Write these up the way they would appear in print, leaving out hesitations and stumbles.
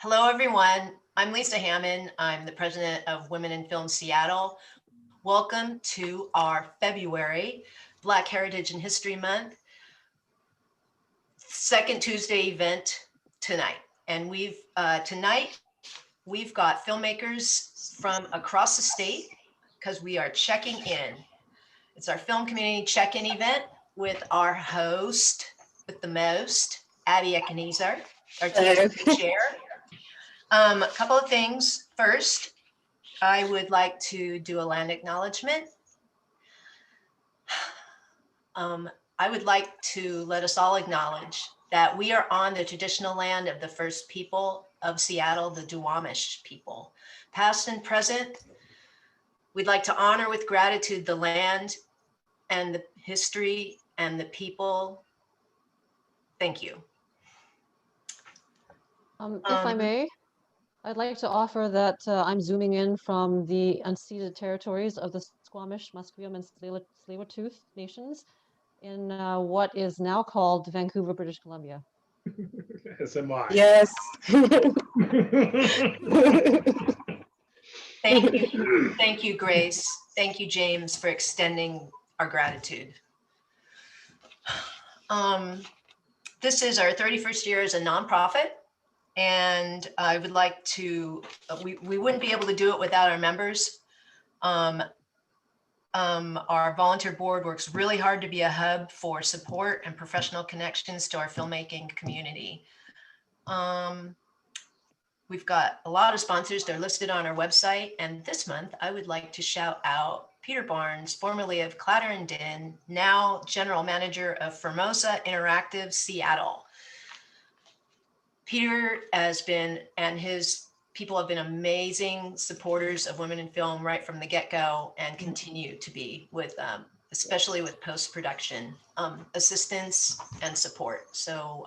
Hello, everyone. I'm Lisa Hammond. I'm the president of Women in Film Seattle. Welcome to our February Black Heritage and History Month second Tuesday event tonight. And tonight we've got filmmakers from across the state because we are checking in. It's our film community check-in event with our host with the most, Abby Ekenezer, our TST chair. A couple of things. First, I would like to do a land acknowledgement. I would like to let us all acknowledge that we are on the traditional land of the first people of Seattle, the Duwamish people. Past and present, we'd like to honor with gratitude the land and the history and the people. Thank you. If I may, I'd like to offer that I'm zooming in from the unceded territories of the Squamish, Musqueam, and Tsleil-Waututh nations in what is now called Vancouver, British Columbia. As am I. Yes. Thank you, Grace. Thank you, James, for extending our gratitude. This is our 31st year as a nonprofit. And I would like to, we wouldn't be able to do it without our members. Our volunteer board works really hard to be a hub for support and professional connections to our filmmaking community. We've got a lot of sponsors. They're listed on our website. And this month, I would like to shout out Peter Barnes, formerly of Clatter and Din, now general manager of Formosa Interactive Seattle. Peter has been, and his people have been amazing supporters of women in film right from the get-go and continue to be with, especially with post-production assistance and support. So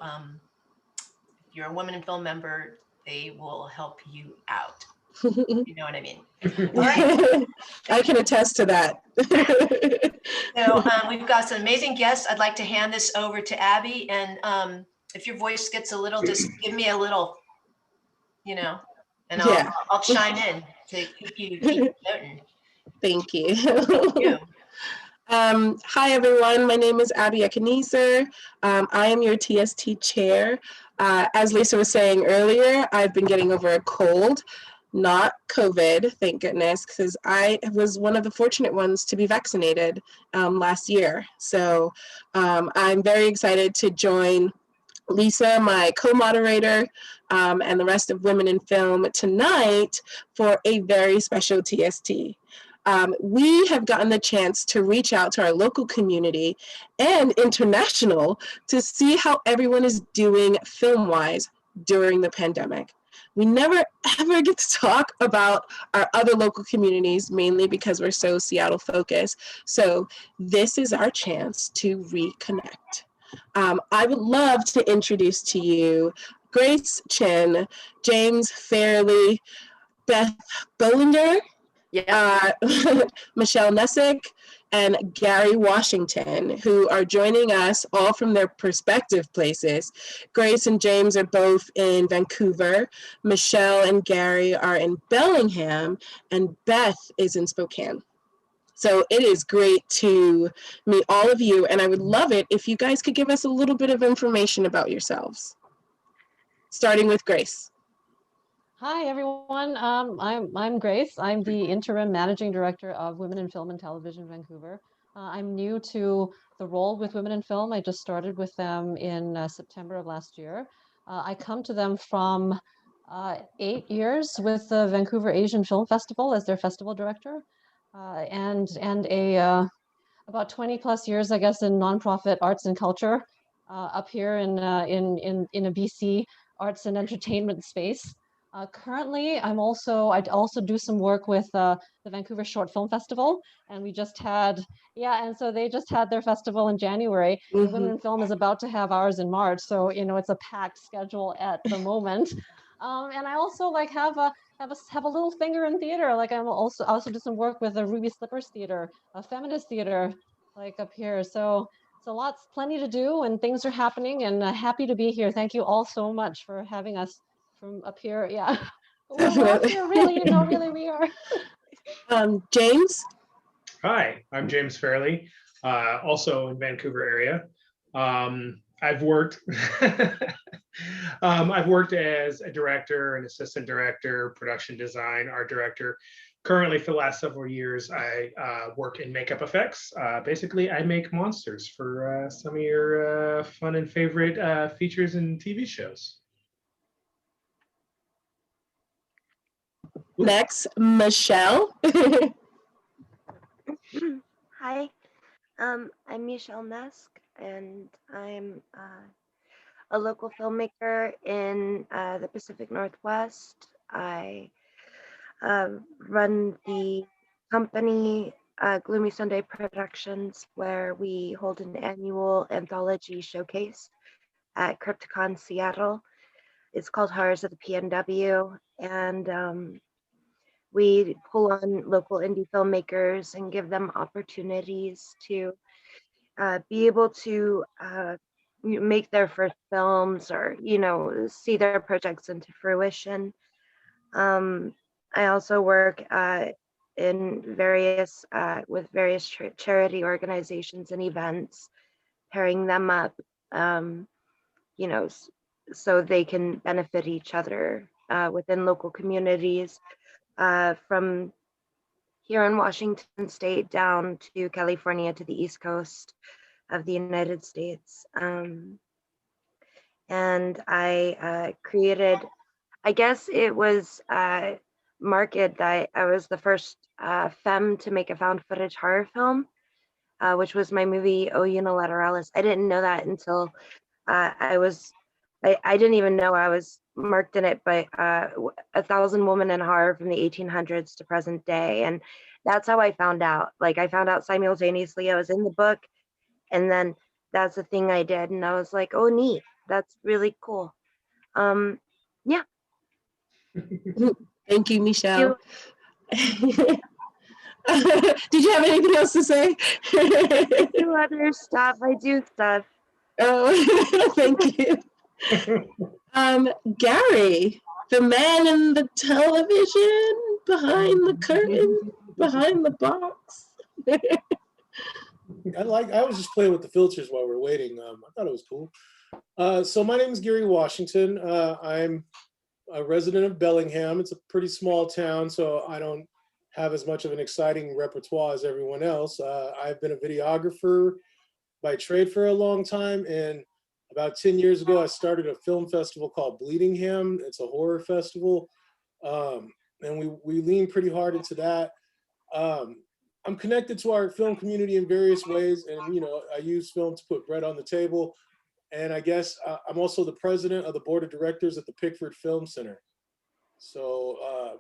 if you're a women in film member, they will help you out. You know what I mean? All right. I can attest to that. So we've got some amazing guests. I'd like to hand this over to Abby, and if your voice gets a little, just give me a little, and I'll chime in to keep you floating. Thank you. Hi, everyone. My name is Abby Ekenezer. I am your TST chair. As Lisa was saying earlier, I've been getting over a cold, not COVID, thank goodness, because I was one of the fortunate ones to be vaccinated last year. So I'm very excited to join Lisa, my co-moderator, and the rest of Women in Film tonight for a very special TST. We have gotten the chance to reach out to our local community and international to see how everyone is doing film-wise during the pandemic. We never ever get to talk about our other local communities, mainly because we're so Seattle focused. So this is our chance to reconnect. I would love to introduce to you Grace Chin, James Fairly, Beth Bollinger, Michelle Nessk, and Gary Washington, who are joining us all from their prospective places. Grace and James are both in Vancouver. Michelle and Gary are in Bellingham, and Beth is in Spokane. So it is great to meet all of you, and I would love it if you guys could give us a little bit of information about yourselves. Starting with Grace. Hi, everyone. I'm Grace. I'm the interim managing director of Women in Film and Television Vancouver. I'm new to the role with Women in Film. I just started with them in September of last year. I come to them from 8 years with the Vancouver Asian Film Festival as their festival director. And about 20 plus years, I guess, in nonprofit arts and culture up here in a BC arts and entertainment space. Currently, I also do some work with the Vancouver Short Film Festival, and we just had, and so they just had their festival in January. And Women in Film is about to have ours in March, so it's a packed schedule at the moment. And I also have a little finger in theater. Like I also do some work with the Ruby Slippers Theater, a feminist theater, like up here. So plenty to do, and things are happening. And happy to be here. Thank you all so much for having us from up here. Yeah. We're up here, really. No, really, we are. James? Hi, I'm James Fairly, also in Vancouver area. I've worked I've worked as a director, an assistant director, production design, art director. Currently, for the last several years, I work in makeup effects. Basically, I make monsters for some of your fun and favorite features and TV shows. Next, Michelle. Hi, I'm Michelle Nessk, and I'm a local filmmaker in the Pacific Northwest. I run the company Gloomy Sunday Productions, where we hold an annual anthology showcase at Crypticon Seattle. It's called Horrors of the PNW, and we pull on local indie filmmakers and give them opportunities to be able to make their first films, or see their projects into fruition. I also work in various with various charity organizations and events, pairing them up, so they can benefit each other within local communities, from here in Washington State down to California to the East Coast of the United States. And I created, I guess it was marketed that I was the first femme to make a found footage horror film, which was my movie O Unilateralis. I didn't know that until I didn't even know I was marked in it, but 1,000 Women in Horror from the 1800s to present day. And that's how I found out. Like, I found out simultaneously I was in the book, and then that's the thing I did. And I was like, oh, neat. That's really cool. Yeah. Thank you, Michelle. Did you have anything else to say? I do other stuff. I do stuff. Oh, thank you. Gary, the man in the television, behind the curtain, behind the box. I was just playing with the filters while we're waiting. I thought it was cool. So my name is Gary Washington. I'm a resident of Bellingham. It's a pretty small town, so I don't have as much of an exciting repertoire as everyone else. I've been a videographer by trade for a long time, and about 10 years ago, I started a film festival called Bleedingham. It's a horror festival, and we lean pretty hard into that. I'm connected to our film community in various ways, and I use film to put bread on the table. And I guess I'm also the president of the board of directors at the Pickford Film Center. So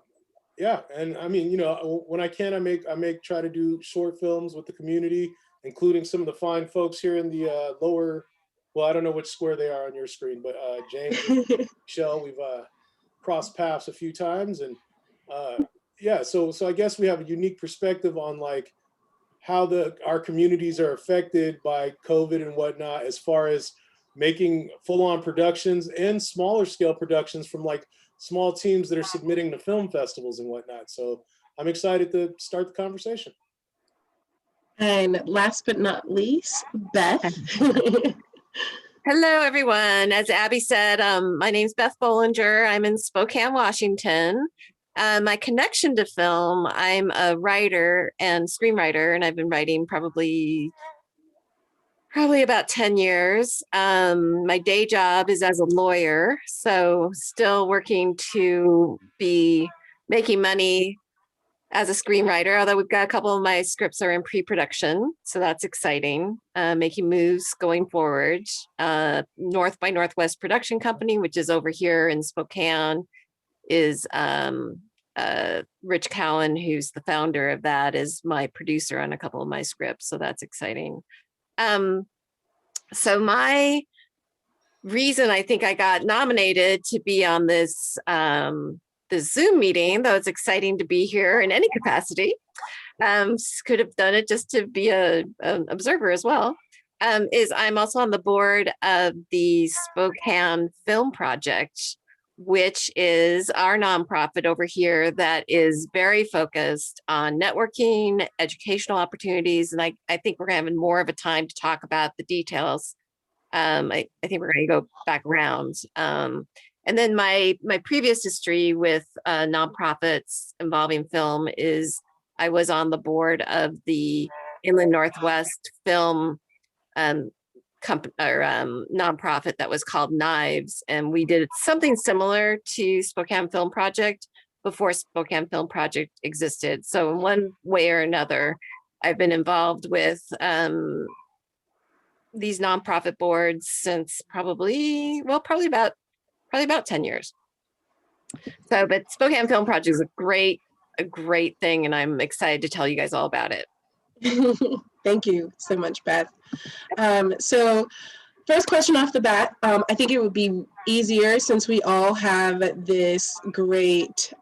yeah, and I mean, when I can, I try to do short films with the community, including some of the fine folks here in the lower. Well, I don't know which square they are on your screen, but James and Michelle, we've crossed paths a few times, and yeah, so I guess we have a unique perspective on like how our communities are affected by COVID and whatnot, as far as making full-on productions and smaller scale productions from like small teams that are submitting to film festivals and whatnot. So I'm excited to start the conversation. And last but not least, Beth. Hello, everyone. As Abby said, my name's Beth Bollinger. I'm in Spokane, Washington. My connection to film, I'm a writer and screenwriter, and I've been writing probably about 10 years. My day job is as a lawyer, so still working to be making money as a screenwriter, although we've got a couple of my scripts are in pre-production, so that's exciting. Making moves going forward. North by Northwest Production Company, which is over here in Spokane, is Rich Cowan, who's the founder of that, is my producer on a couple of my scripts, so that's exciting. So my reason I think I got nominated to be on this this Zoom meeting, though it's exciting to be here in any capacity, could have done it just to be an observer as well, is I'm also on the board of the Spokane Film Project, which is our nonprofit over here that is very focused on networking, educational opportunities. And I think we're having more of a time to talk about the details. I think we're going to go back around. And then my previous history with nonprofits involving film is I was on the board of the Inland Northwest Film nonprofit that was called Knives, and we did something similar to Spokane Film Project before Spokane Film Project existed. So in one way or another, I've been involved with these nonprofit boards since probably about 10 years. So, but Spokane Film Project is a great thing, and I'm excited to tell you guys all about it. Thank you so much, Beth. So first question off the bat, I think it would be easier since we all have this great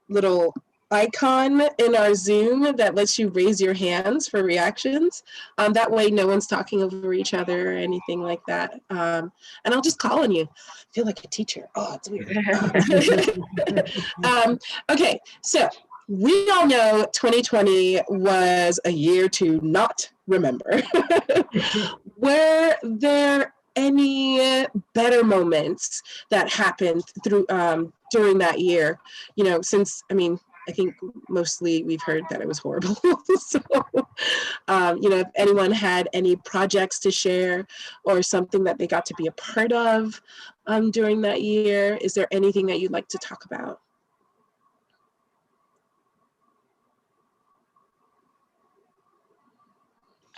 little icon in our Zoom that lets you raise your hands for reactions. That way no one's talking over each other or anything like that. And I'll just call on you. I feel like a teacher. Oh, it's weird. Okay, so we all know 2020 was a year to not remember. Were there any better moments that happened through during that year? You know, since, I think mostly we've heard that it was horrible. So, you know, if anyone had any projects to share or something that they got to be a part of during that year, is there anything that you'd like to talk about?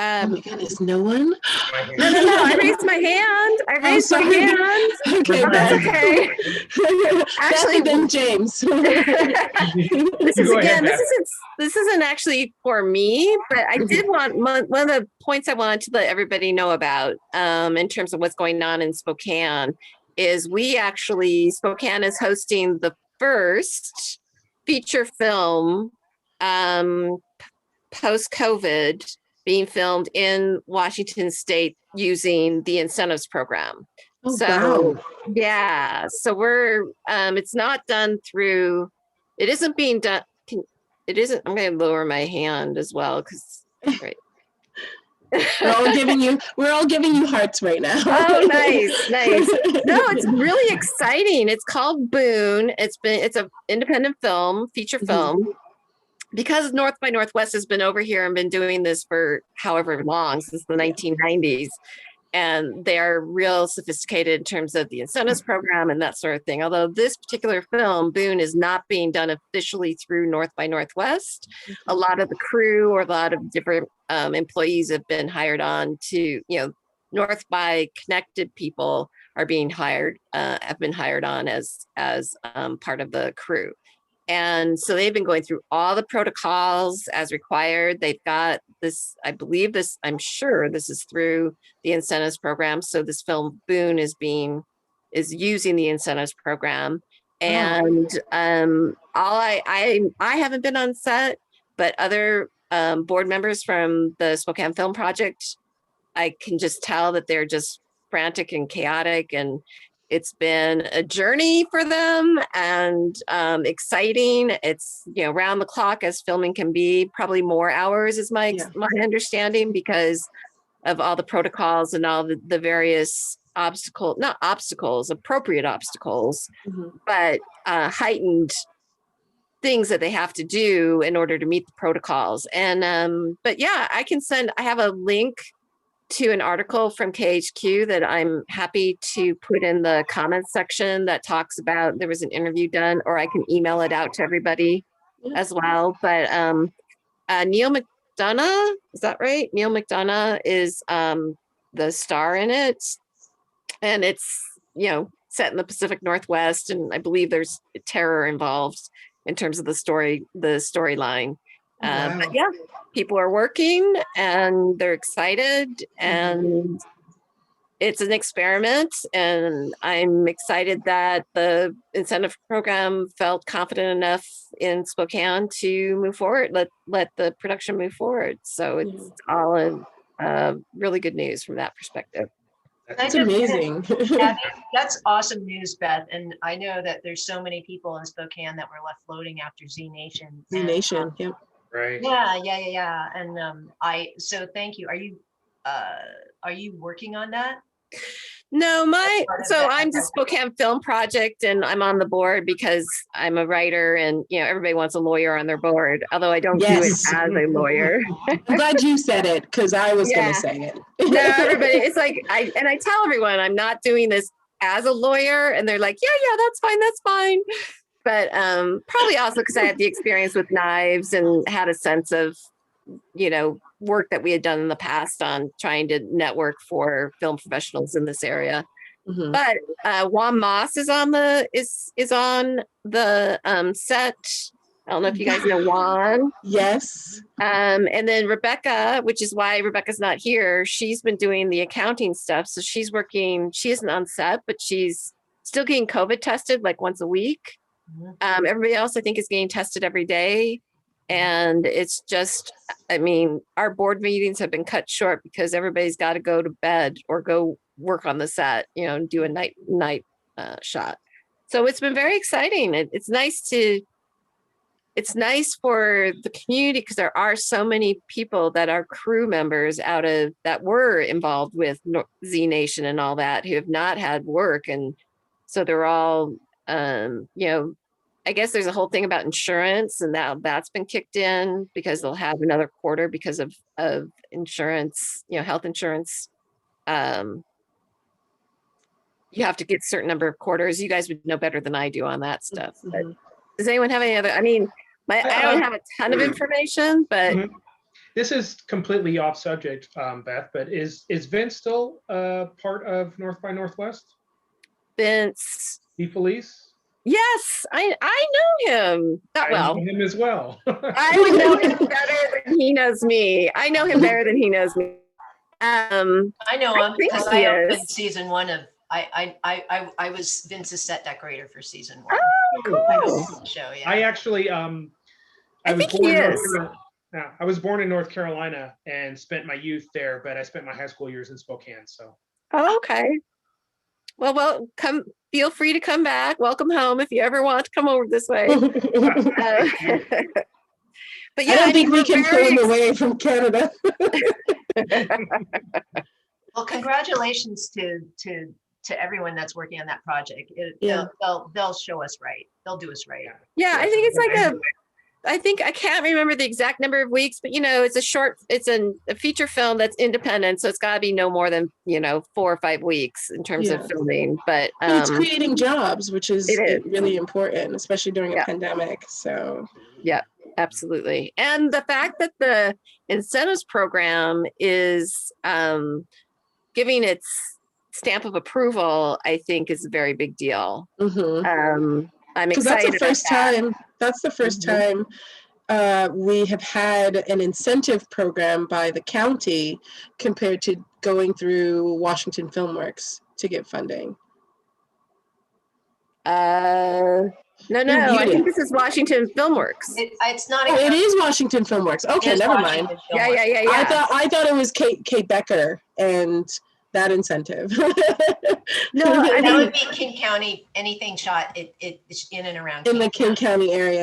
Oh my goodness, no one? No, I raised my hand. I raised my hand. Okay, that's okay. Actually, then James. This isn't actually for me, but I did want one of the points I wanted to let everybody know about in terms of what's going on in Spokane is Spokane is hosting the first feature film post-COVID being filmed in Washington State using the incentives program. Oh, so wow. yeah, so we're it's not done through, it isn't being done, I'm going to lower my hand as well because right. We're all giving you hearts right now. Oh, nice. No, it's really exciting. It's called Boone. It's an independent film, feature film. Because North by Northwest has been over here and been doing this for however long, since the 1990s, and they're real sophisticated in terms of the incentives program and that sort of thing. Although this particular film, Boone, is not being done officially through North by Northwest. A lot of the crew or a lot of different employees have been hired on to, North by connected people are being hired, have been hired on as part of the crew. And so they've been going through all the protocols as required. They've got this, I'm sure this is through the incentives program. So this film Boone is using the incentives program. And I haven't been on set, but other board members from the Spokane Film Project, I can just tell that they're just frantic and chaotic, and it's been a journey for them and exciting. It's, round the clock as filming can be, probably more hours is my understanding, because of all the protocols and all the various appropriate obstacles, but heightened things that they have to do in order to meet the protocols. And, but yeah, I have a link to an article from KHQ that I'm happy to put in the comments section that talks about, there was an interview done, or I can email it out to everybody as well. But Neil McDonough, is that right? Neil McDonough is the star in it. And it's, set in the Pacific Northwest. And I believe there's terror involved in terms of the storyline. But yeah, people are working and they're excited, and it's an experiment, and I'm excited that the incentive program felt confident enough in Spokane to move forward, let the production move forward. So it's all really good news from that perspective. That's amazing. Abby, that's awesome news, Beth. And I know that there's so many people in Spokane that were left floating after ZNation. ZNation, yep. Right. Yeah. And so thank you. Are you working on that? No, part of that I'm the Spokane Film Project, and I'm on the board because I'm a writer, and everybody wants a lawyer on their board. Although I don't do it Yes. as a lawyer. I'm glad you said it because I was going to say it. No, everybody. It's like I tell everyone I'm not doing this as a lawyer, and they're like, yeah, that's fine. But probably also because I had the experience with knives and had a sense of work that we had done in the past on trying to network for film professionals in this area. Mhm. But Juan Moss is on the set. I don't know if you guys know Juan. Yes. And then Rebecca, which is why Rebecca's not here, she's been doing the accounting stuff. So she's working, she isn't on set, but she's still getting COVID tested like once a week. Everybody else, I think, is getting tested every day. And it's just, our board meetings have been cut short because everybody's got to go to bed or go work on the set, and do a night shot. So it's been very exciting. It's nice for the community because there are so many people that are crew members that were involved with ZNation and all that who have not had work. And so they're all, I guess there's a whole thing about insurance, and now that's been kicked in because they'll have another quarter because of insurance, health insurance. You have to get a certain number of quarters. You guys would know better than I do on that stuff. But does anyone have any other? I don't have a ton of information, but this is completely off subject, Beth. But is Vince still part of North by Northwest? Vince. Felice? Yes, I know him. Not well. I know him as well. I would know him better than he knows me. I know him better than he knows me. I know him because I opened is. season 1 of. I was Vince's set decorator for season 1. Oh, cool. Show, yeah. I actually I was born in North Carolina and spent my youth there, but I spent my high school years in Spokane. So. Oh, okay. Well, feel free to come back. Welcome home if you ever want to come over this way. But yeah, I don't think we can pull him away from Canada. Well, congratulations to everyone that's working on that project. They'll show us right. They'll do us right. Yeah, I think it's like I can't remember the exact number of weeks, but it's a feature film that's independent, so it's got to be no more than 4 or 5 weeks in terms of filming. But it's creating jobs, which is really important, especially during a pandemic. So yeah, absolutely. And the fact that the incentives program is giving its stamp of approval, I think, is a very big deal. I'm excited. That's the first time we have had an incentive program by the county compared to going through Washington Filmworks to get funding. No, I think this is Washington Filmworks. It's not. It is Washington Filmworks. Okay, never mind. Yeah. I thought it was Kate Becker and that incentive. No, that would be King County. Anything shot it's in and around in the King County area.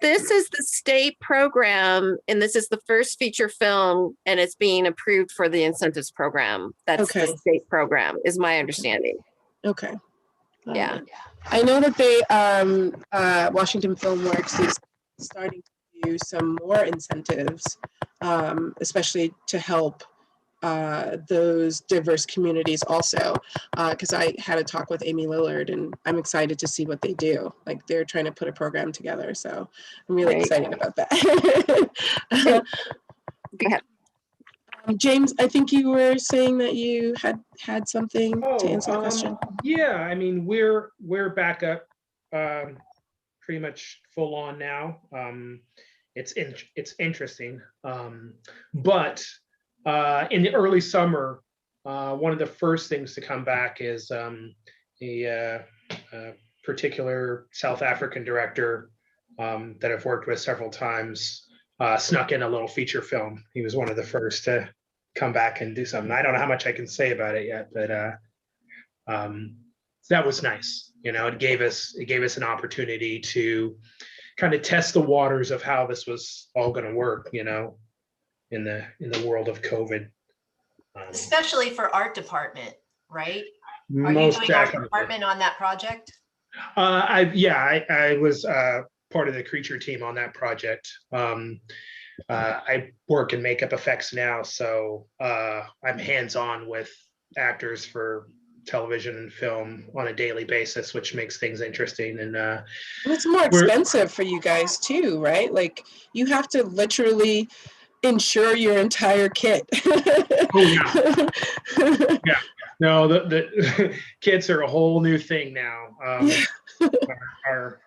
This is the state program, and this is the first feature film, and it's being approved for the incentives program. That's the state program, is my understanding. Okay. Yeah. I know that they Washington Filmworks is starting to do some more incentives, especially to help those diverse communities also, because I had a talk with Amy Lillard, and I'm excited to see what they do. Like, they're trying to put a program together, so I'm really excited about that. Go ahead. James, I think you were saying that you had something to answer the question. Yeah, we're back up pretty much full on now. It's interesting, but in the early summer, one of the first things to come back is a particular South African director that I've worked with several times snuck in a little feature film. He was one of the first to come back and do something. I don't know how much I can say about it yet, but that was nice. You know, it gave us an opportunity to kind of test the waters of how this was all going to work, you know, in the world of COVID. Especially for art department, right? Are you Most doing definitely. art department on that project? I was part of the creature team on that project. I work in makeup effects now, so I'm hands-on with actors for television and film on a daily basis, which makes things interesting. And it's more expensive for you guys too, right? Like you have to literally insure your entire kit. Oh yeah. Yeah. No, the kits are a whole new thing now. Our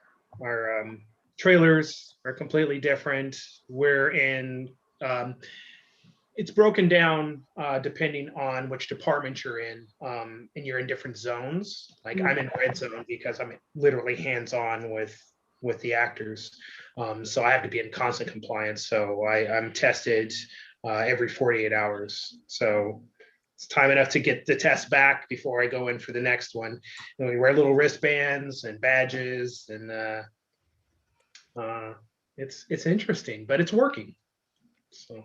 trailers are completely different. We're in, it's broken down depending on which department you're in, and you're in different zones. Like I'm in red zone because I'm literally hands-on with the actors. So I have to be in constant compliance. So I'm tested every 48 hours. So it's time enough to get the test back before I go in for the next one. And we wear little wristbands and badges, and it's interesting, but it's working. So.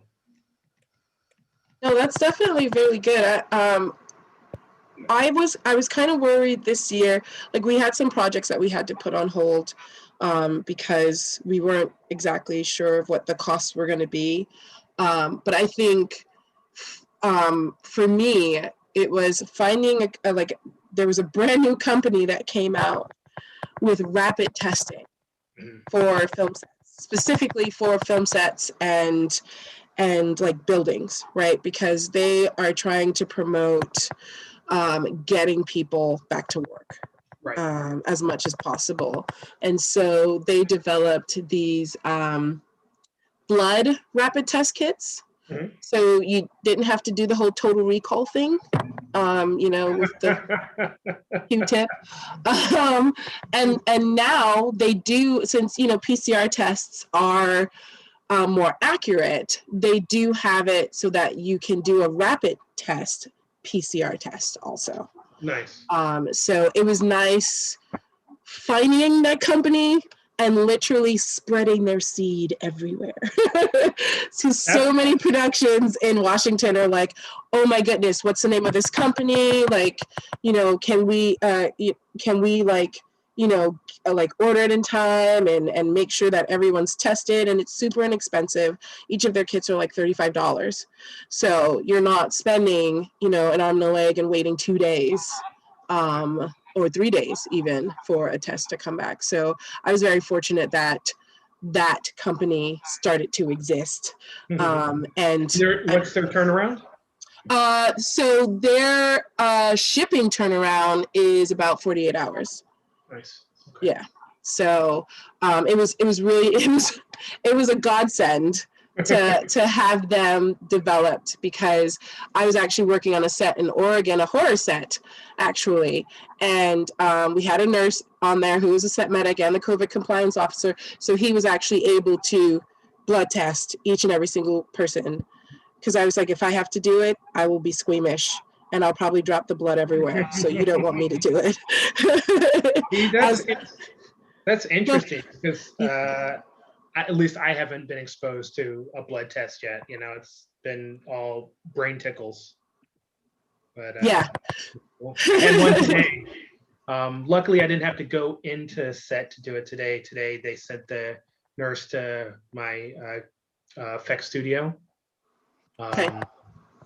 No, that's definitely really good. I was kind of worried this year. Like we had some projects that we had to put on hold because we weren't exactly sure of what the costs were going to be. But I think for me, it was finding there was a brand new company that came out with rapid testing for film sets, specifically for film sets and like buildings, right? Because they are trying to promote getting people back to work, right, as much as possible. And so they developed these blood rapid test kits. Mm-hmm. So you didn't have to do the whole total recall thing, you know, with the Q-tip. And now they do, since, you know, PCR tests are more accurate, they do have it so that you can do a rapid test, PCR test also. Nice. So it was nice finding that company and literally spreading their seed everywhere. So many productions in Washington are like, oh my goodness, what's the name of this company? Like, you know, can we like, you know, like order it in time and make sure that everyone's tested, and it's super inexpensive. Each of their kits are like $35. So you're not spending, you know, an arm and a leg and waiting 2 days or 3 days even for a test to come back. So I was very fortunate that that company started to exist. Mm-hmm. And what's their turnaround? So their shipping turnaround is about 48 hours. Nice. Okay. Yeah. So it was really it was a godsend to have them developed, because I was actually working on a set in Oregon, a horror set actually, and we had a nurse on there who was a set medic and the COVID compliance officer, so he was actually able to blood test each and every single person, because I was like, if I have to do it, I will be squeamish and I'll probably drop the blood everywhere. So you don't want me to do it. That's interesting, because at least I haven't been exposed to a blood test yet. You know, it's been all brain tickles. But yeah, I had one today. Luckily, I didn't have to go into set to do it today. Today, they sent the nurse to my effects studio. Okay.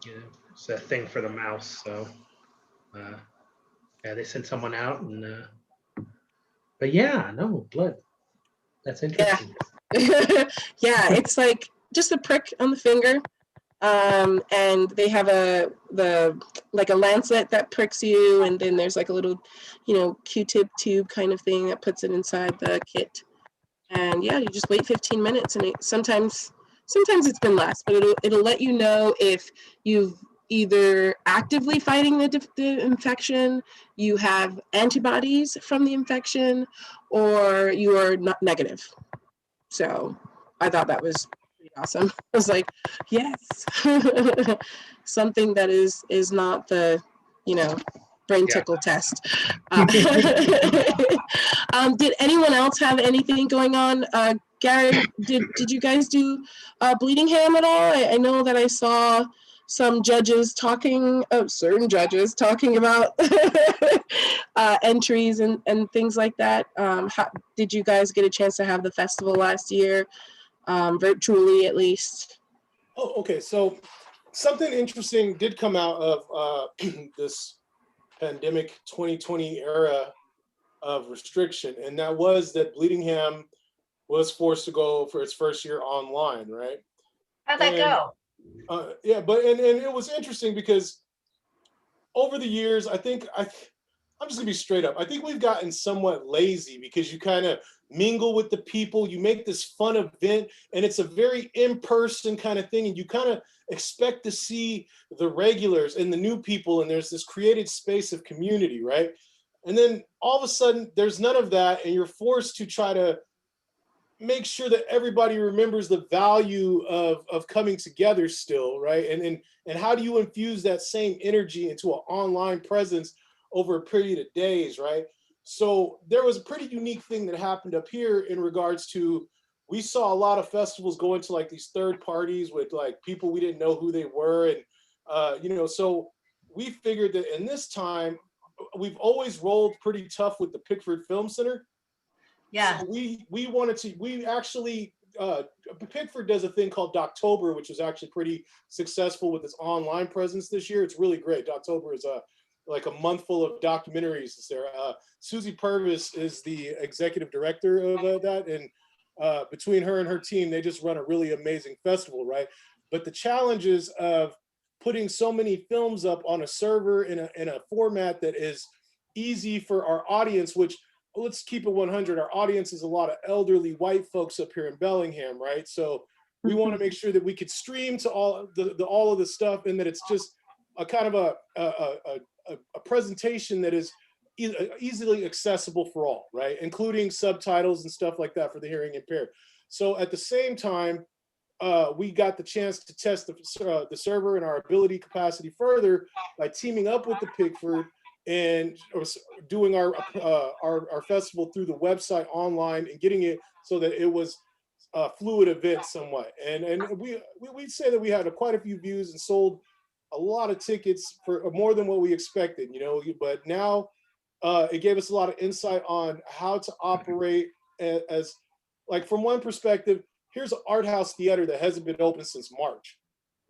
You know, it's a thing for the mouse. So, yeah, they sent someone out, and but yeah, no blood. That's interesting. Yeah. Yeah, it's like just a prick on the finger, and they have a lancet that pricks you, and then there's like a little, you know, Q-tip tube kind of thing that puts it inside the kit, and yeah, you just wait 15 minutes, and sometimes it's been less, but it'll let you know if you've either actively fighting the infection, you have antibodies from the infection, or you are not negative. So I thought that was awesome. I was like, yes, something that is not the, you know, brain Yeah. tickle test. Did anyone else have anything going on? Gary, did you guys do Bleedingham at all? I know that I saw some judges talking, certain judges talking about entries and things like that. Did you guys get a chance to have the festival last year, virtually at least? Oh, okay. So something interesting did come out of this pandemic 2020 era of restriction, and that was that Bleedingham was forced to go for its first year online, right? How'd that And go? yeah, but and it was interesting because over the years, I'm just gonna be straight up. I think we've gotten somewhat lazy because you kind of mingle with the people, you make this fun event, and it's a very in-person kind of thing, and you kind of expect to see the regulars and the new people, and there's this created space of community, right? And then all of a sudden, there's none of that, and you're forced to try to make sure that everybody remembers the value of coming together still, right? And how do you infuse that same energy into an online presence over a period of days, right? So there was a pretty unique thing that happened up here in regards to, we saw a lot of festivals go into like these third parties with like people we didn't know who they were. And, so we figured that in this time, we've always rolled pretty tough with the Pickford Film Center. Yeah. So we actually, Pickford does a thing called Doctober, which is actually pretty successful with its online presence this year. It's really great. Doctober is like a month full of documentaries. There, Susie Purvis is the executive director of that, and between her and her team, they just run a really amazing festival, right? But the challenges of putting so many films up on a server in a format that is easy for our audience, which, let's keep it 100. Our audience is a lot of elderly white folks up here in Bellingham, right? So we want to make sure that we could stream to all of the stuff, and that it's just a kind of a presentation that is easily accessible for all, right? Including subtitles and stuff like that for the hearing impaired. So at the same time, we got the chance to test the server and our ability capacity further by teaming up with the Pickford and doing our festival through the website online and getting it so that it was a fluid event somewhat. And we'd say that we had quite a few views and sold a lot of tickets for more than what we expected, but now it gave us a lot of insight on how to operate as like, from one perspective, here's an art house theater that hasn't been open since March,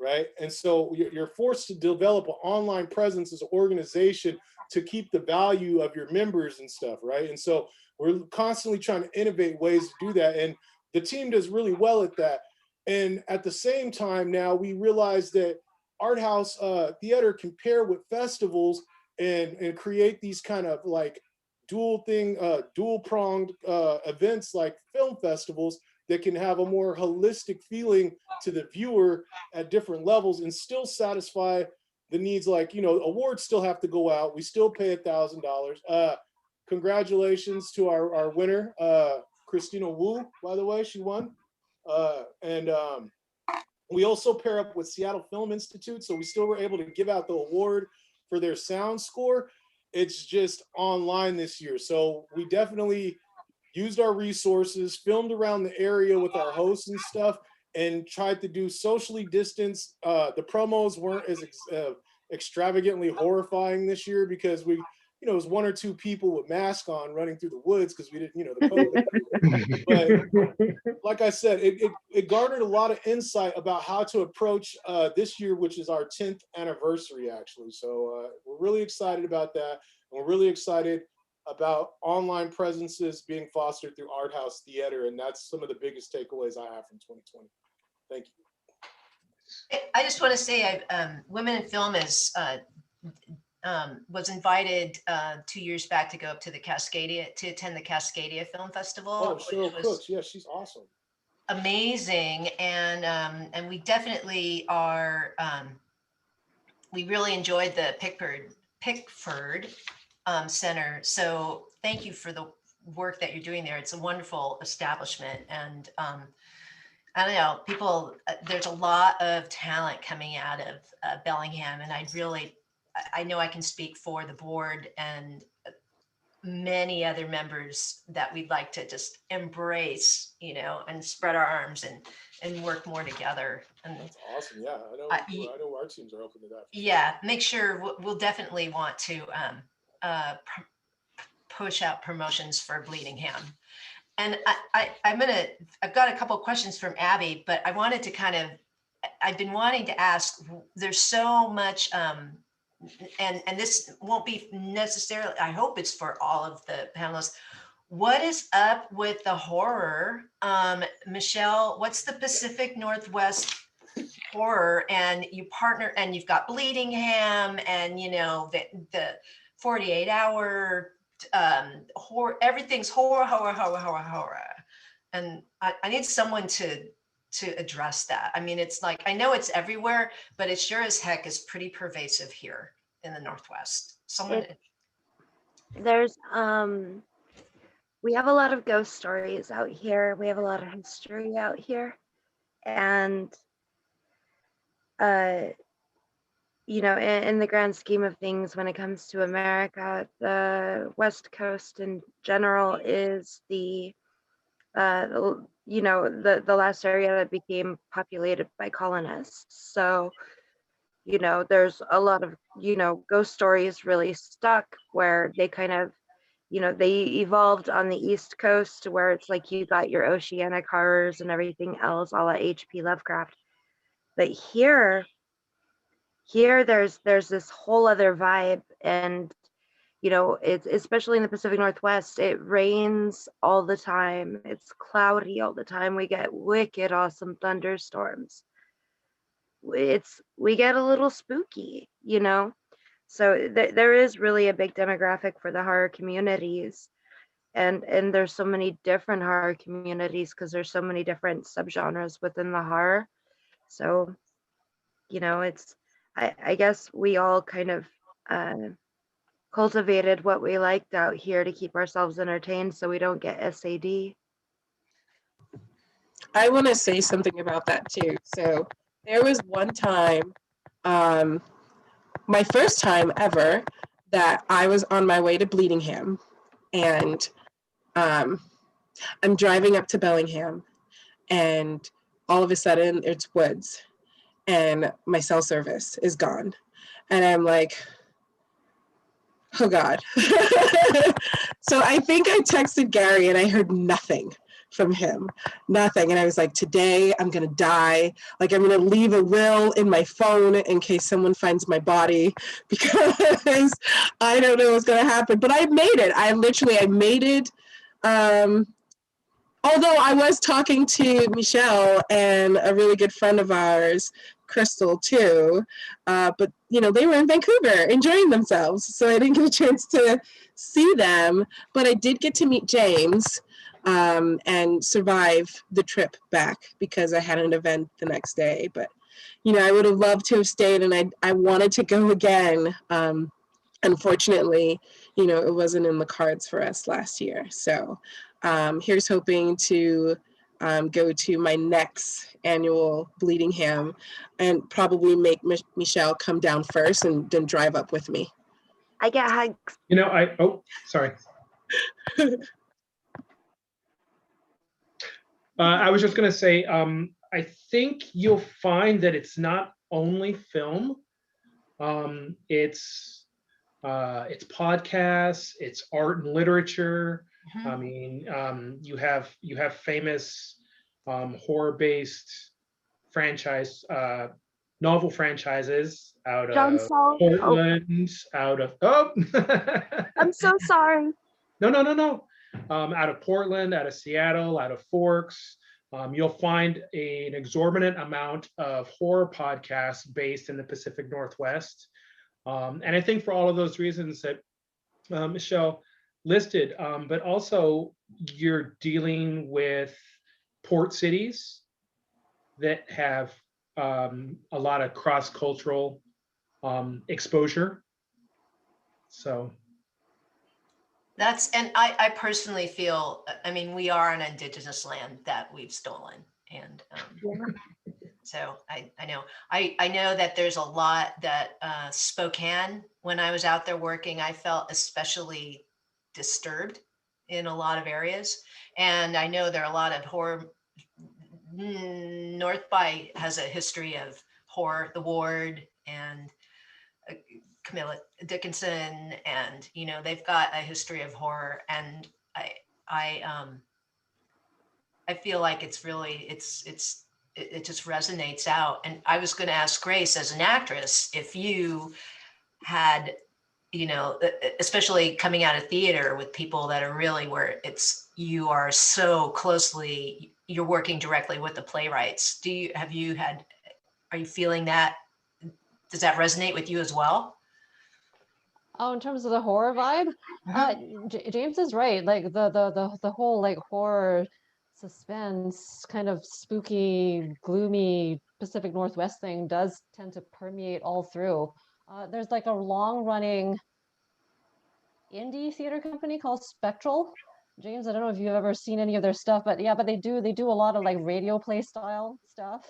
right? And so you're forced to develop an online presence as an organization to keep the value of your members and stuff, right? And so we're constantly trying to innovate ways to do that. And the team does really well at that. And at the same time, now we realize that art house theater can pair with festivals and create these kind of like dual pronged events like film festivals that can have a more holistic feeling to the viewer at different levels and still satisfy the needs. Like, awards still have to go out. We still pay $1,000. Congratulations to our winner, Christina Wu, by the way, she won. We also pair up with Seattle Film Institute, so we still were able to give out the award for their sound score. It's just online this year. So we definitely used our resources, filmed around the area with our hosts and stuff, and tried to do socially distanced. The promos weren't as extravagantly horrifying this year because it was one or two people with masks on running through the woods because we didn't, the COVID. But like I said, it garnered a lot of insight about how to approach this year, which is our 10th anniversary, actually. So we're really excited about that. And we're really excited about online presences being fostered through art house theater. And that's some of the biggest takeaways I have from 2020. Thank you. I just want to say, Women in Film was invited 2 years back to go up to the Cascadia, to attend the Cascadia Film Festival. Oh, Cheryl Cooks, yeah, she's awesome. Amazing, and we definitely are. We really enjoyed the Pickford Center. So thank you for the work that you're doing there. It's a wonderful establishment, and I don't know, people, there's a lot of talent coming out of Bellingham, and I know I can speak for the board and many other members that we'd like to just embrace, and spread our arms and work more together. And That's awesome. Yeah, I know our teams are open to that. yeah, make sure we'll definitely want to push out promotions for Bleedingham. And I've got a couple of questions from Abby, but I wanted to I've been wanting to ask, there's so much, and this won't be necessarily, I hope it's for all of the panelists. What is up with the horror? Michelle, what's the Pacific Northwest horror? And you partner, and you've got Bleedingham, and the 48-hour horror, everything's horror. And I need someone to address that. I mean, it's like, I know it's everywhere, but it sure as heck is pretty pervasive here in the Northwest. There's we have a lot of ghost stories out here. We have a lot of history out here. And in the grand scheme of things, when it comes to America, the West Coast in general is the last area that became populated by colonists. So, there's a lot of, ghost stories really stuck where they kind of, they evolved on the East Coast, where it's like you got your oceanic horrors and everything else, a la H.P. Lovecraft. But here there's this whole other vibe, and it's especially in the Pacific Northwest, it rains all the time, it's cloudy all the time, we get wicked awesome thunderstorms, we get a little spooky, so there is really a big demographic for the horror communities, and there's so many different horror communities because there's so many different subgenres within the horror. So it's, I guess we all kind of cultivated what we liked out here to keep ourselves entertained so we don't get SAD. I want to say something about that too. So there was one time, my first time ever, that I was on my way to Bleedingham, and I'm driving up to Bellingham, and all of a sudden it's woods, and my cell service is gone. And I'm like, oh God. So I think I texted Gary and I heard nothing from him, nothing. And I was like, today I'm going to die. Like, I'm going to leave a will in my phone in case someone finds my body, because I don't know what's going to happen. But I made it. I made it. Although I was talking to Michelle and a really good friend of ours, Crystal, too, but they were in Vancouver enjoying themselves, so I didn't get a chance to see them, but I did get to meet James and survive the trip back because I had an event the next day. But I would have loved to have stayed, and I wanted to go again. Unfortunately, it wasn't in the cards for us last year, so here's hoping to go to my next annual Bleedingham and probably make Michelle come down first and then drive up with me. I get hugs. Sorry. I was just going to say, I think you'll find that it's not only film. It's podcasts, it's art and literature. Mm-hmm. I mean, you have famous horror-based novel franchises out of Portland, out of I'm so sorry. No. Out of Portland, out of Seattle, out of Forks. You'll find an exorbitant amount of horror podcasts based in the Pacific Northwest. And I think for all of those reasons that Michelle listed, but also you're dealing with port cities that have a lot of cross-cultural exposure. So and I personally feel, I mean, we are an indigenous land that we've stolen, And Yeah. so I know I know that there's a lot that Spokane, when I was out there working, I felt especially disturbed in a lot of areas. And I know there are a lot of horror. North by has a history of horror, the Ward and Camilla Dickinson, and you know they've got a history of horror, and I I feel like it's really it just resonates out. And I was going to ask Grace, as an actress, if you had, you know, especially coming out of theater with people that are really where it's you are so closely, you're working directly with the playwrights. Have you had, are you feeling that? Does that resonate with you as well? Oh, in terms of the horror vibe, James is right. Like the whole like horror suspense kind of spooky, gloomy Pacific Northwest thing does tend to permeate all through. There's like a long running indie theater company called Spectral. James, I don't know if you've ever seen any of their stuff, but yeah, but they do a lot of like radio play style stuff.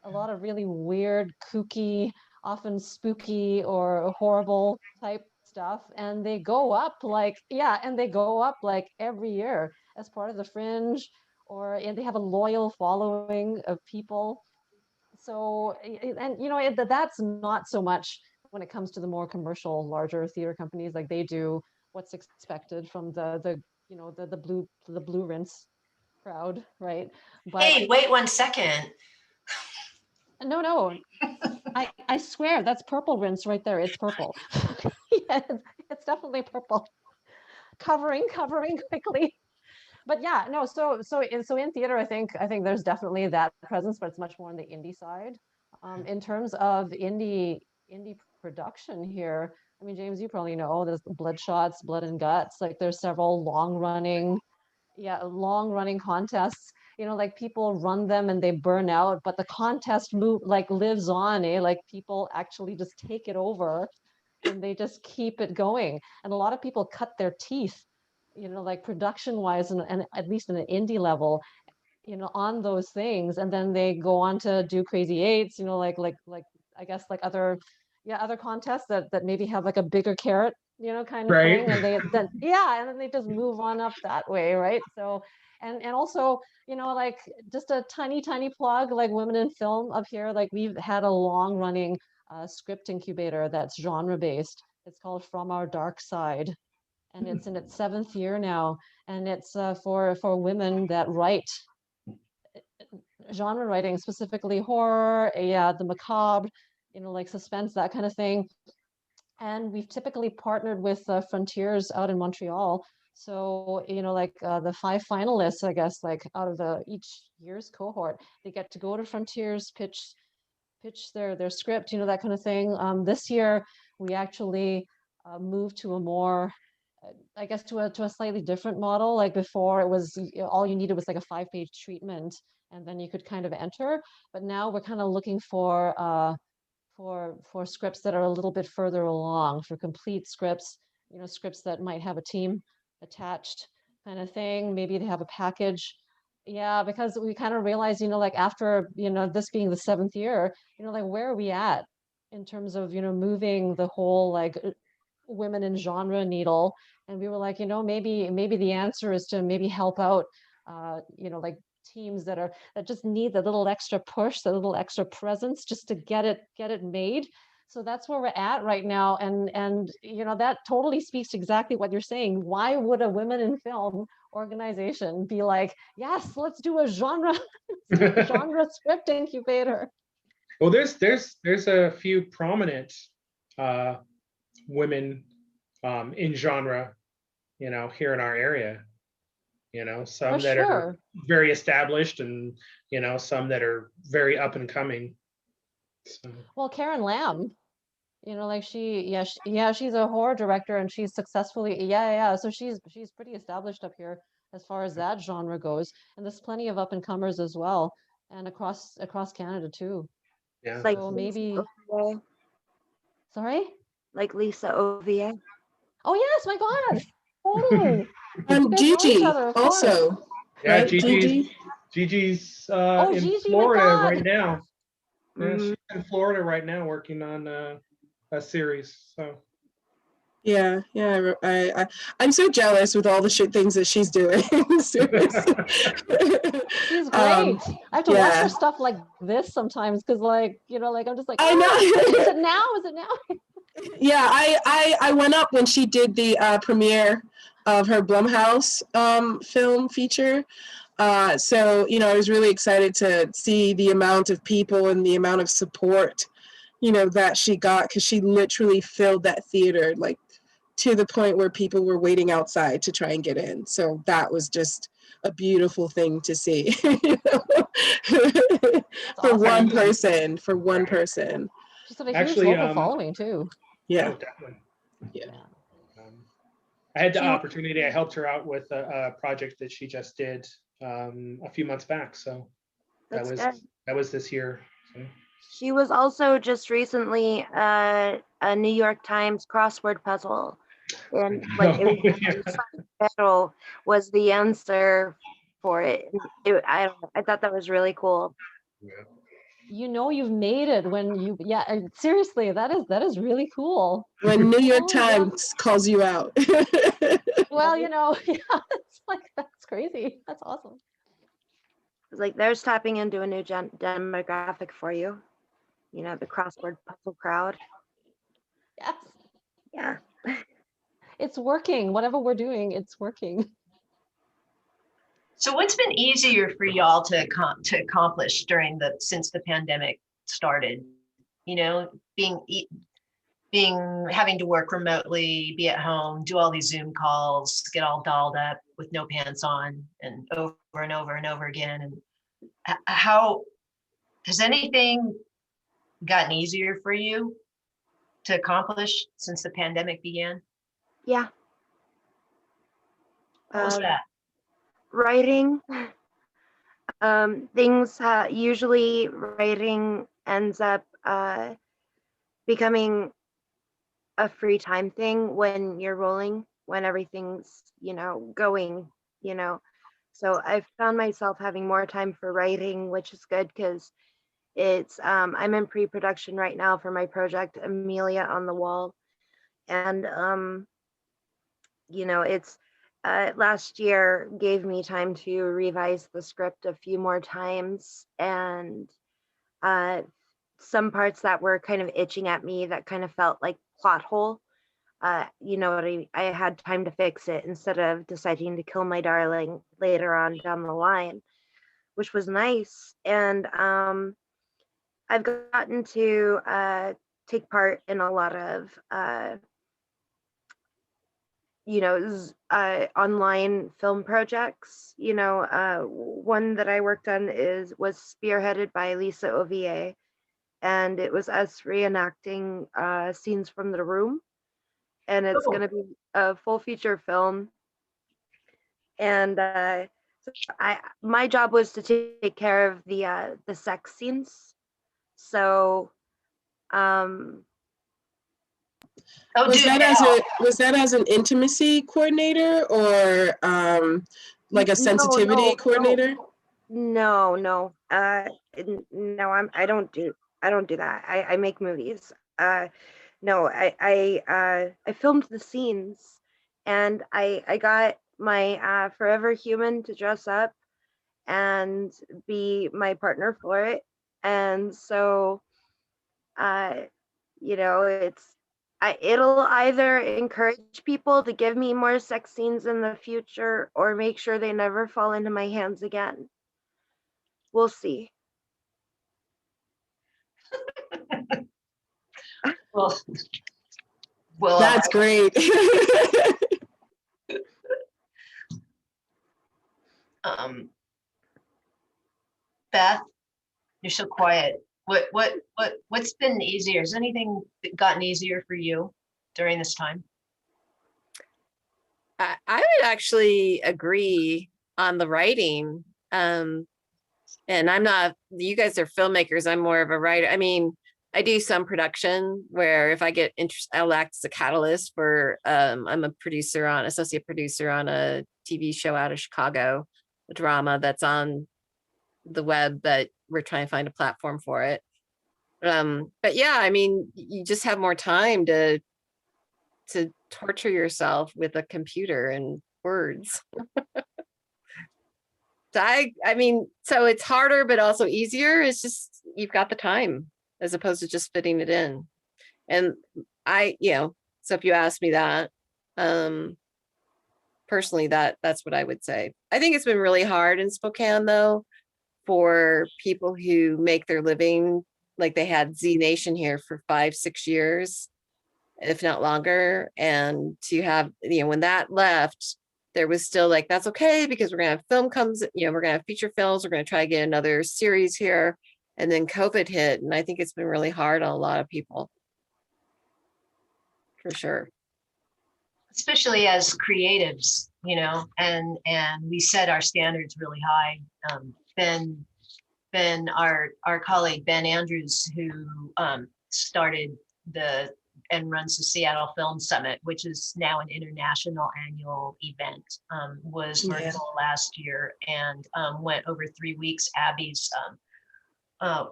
A lot of really weird, kooky, often spooky or horrible type stuff. And they go up like, yeah, and they go up like every year as part of the Fringe, and they have a loyal following of people. So, and you know, that's not so much when it comes to the more commercial, larger theater companies. Like they do what's expected from you know, the blue rinse crowd, right? But Hey, wait 1 second. no, I swear that's purple rinse right there. It's purple. Yeah, it's definitely purple. Covering quickly. But yeah, no, so in theater, I think there's definitely that presence, but it's much more on the indie side. In terms of indie production here, I mean, James, you probably know there's Bloodshots, Blood and Guts. Like there's several long running contests, you know, like people run them and they burn out, but the contest move like lives on, like people actually just take it over and they just keep it going. And a lot of people cut their teeth, you know, like production wise, and at least in an indie level, you know, on those things, and then they go on to do Crazy Eights, you know, like I guess like other contests that maybe have like a bigger carrot, you know, kind of Right. thing, and then they just move on up that way, right? So and also, you know, like just a tiny plug, like Women in Film up here, like we've had a long running script incubator that's genre based. It's called From Our Dark Side, and it's in its 7th year now, and it's for women that write genre writing, specifically horror, yeah, the macabre, you know, like suspense, that kind of thing. And we've typically partnered with Frontiers out in Montreal. So, you know, like the 5 finalists, I guess, like out of each year's cohort, they get to go to Frontiers, pitch their script, you know, that kind of thing. This year, we actually moved to a more, I guess, to a slightly different model. Like before, it was all you needed was like a 5-page treatment, and then you could kind of enter. But now we're kind of looking for scripts that are a little bit further along, for complete scripts, you know, scripts that might have a team attached, kind of thing. Maybe they have a package. Yeah, because we kind of realized, you know, like after, you know, this being the 7th year, you know, like where are we at in terms of, you know, moving the whole like women in genre needle? And we were like, you know, maybe the answer is to maybe help out, you know, like teams that just need the little extra push, the little extra presence, just to get it made. So that's where we're at right now, and you know, that totally speaks to exactly what you're saying. Why would a Women in Film organization be like, yes, let's do a genre script incubator? Well, there's a few prominent women in genre, you know, here in our area. You know, some that are very established, and you know, some that are very up and coming. So. Well, Karen Lamb, you know, like she's a horror director, and she's successfully, so she's pretty established up here as far as that genre goes, and there's plenty of up and comers as well, and across Canada too. Yeah. Like So Lisa maybe Ovier. Sorry? Like Lisa Ovier. Oh yes, my God. Totally. You guys know each Gigi other, of course. also, Yeah, right? Gigi. Gigi's Oh, in Gigi, my Florida God. right now. Yeah, Mhm. she's in Florida right now working on a series. So Yeah, yeah. I'm so jealous with all the shit things that she's doing. Seriously. She's Um, great. I have to watch her yeah, stuff like this sometimes because, like, you know, like I'm just like, I "Ah, is know. it now? Is it now?" Yeah, I went up when she did the premiere of her Blumhouse film feature. So, you know, I was really excited to see the amount of people and the amount of support, you know, that she got, because she literally filled that theater, like, to the point where people were waiting outside to try and get in. So that was just a beautiful thing to see. You know? That's For awesome. one person, for one Right. person. She's got a huge actually, local following too. Yeah. oh, definitely. Yeah. Yeah. I had the She- opportunity. I helped her out with a project that she just did a few months back. So That's that good. was this year. So. She was also just recently a New York Times crossword puzzle, and like it was Seattle was the answer for it. And I don't know, I thought that was really cool. Yeah. You know you've made it when you, yeah, and seriously, that is really cool. When New York Oh, yeah. Times calls you out. Well, you know, yeah, it's like that's crazy. That's awesome. It's like there's tapping into a new demographic for you. You know, the crossword puzzle crowd. Yes. Yeah. It's working. Whatever we're doing, it's working. So what's been easier for y'all to accomplish since the pandemic started? You know, having to work remotely, be at home, do all these Zoom calls, get all dolled up with no pants on, and over and over and over again. And how has anything gotten easier for you to accomplish since the pandemic began? Yeah. What was that? Writing. Things usually writing ends up becoming a free time thing when you're rolling, when everything's, you know, going, you know. So I've found myself having more time for writing, which is good because it's I'm in pre-production right now for my project Amelia on the Wall. And you know, it's last year gave me time to revise the script a few more times, and some parts that were kind of itching at me that kind of felt like plot hole. You know what I had time to fix it instead of deciding to kill my darling later on down the line, which was nice. And I've gotten to take part in a lot of you know, online film projects. You know, one that I worked on was spearheaded by Lisa Ovier, and it was us reenacting scenes from The Room, and it's going to be a full feature film. And so my job was to take care of the sex scenes. So Was that as an intimacy coordinator or like a sensitivity coordinator? No. I don't do that. I make movies. No, I filmed the scenes, and I got my forever human to dress up and be my partner for it. And so you know, it'll either encourage people to give me more sex scenes in the future or make sure they never fall into my hands again. We'll see. Well, well, That's great. Beth, you're so quiet. What's been easier? Has anything gotten easier for you during this time? I would actually agree on the writing. And I'm not, you guys are filmmakers. I'm more of a writer. I mean, I do some production where if I get interested, I'll act as a catalyst for, I'm a associate producer on a TV show out of Chicago, a drama that's on the web, but we're trying to find a platform for it. But yeah, I mean, you just have more time to torture yourself with a computer and words. So I mean, so it's harder, but also easier. It's just, you've got the time as opposed to just fitting it in. And so if you ask me that, personally, that's what I would say. I think it's been really hard in Spokane though, for people who make their living, like they had ZNation here for 5-6 years, if not longer. And to have, when that left, there was still like, that's okay, because we're gonna have film comes, we're gonna have feature films, we're gonna try to get another series here. And then COVID hit, and I think it's been really hard on a lot of people. For sure. Especially as creatives, and we set our standards really high. Ben, our colleague Ben Andrews, who started and runs the Seattle Film Summit, which is now an international annual event, was virtual last year and went over 3 weeks. Abby's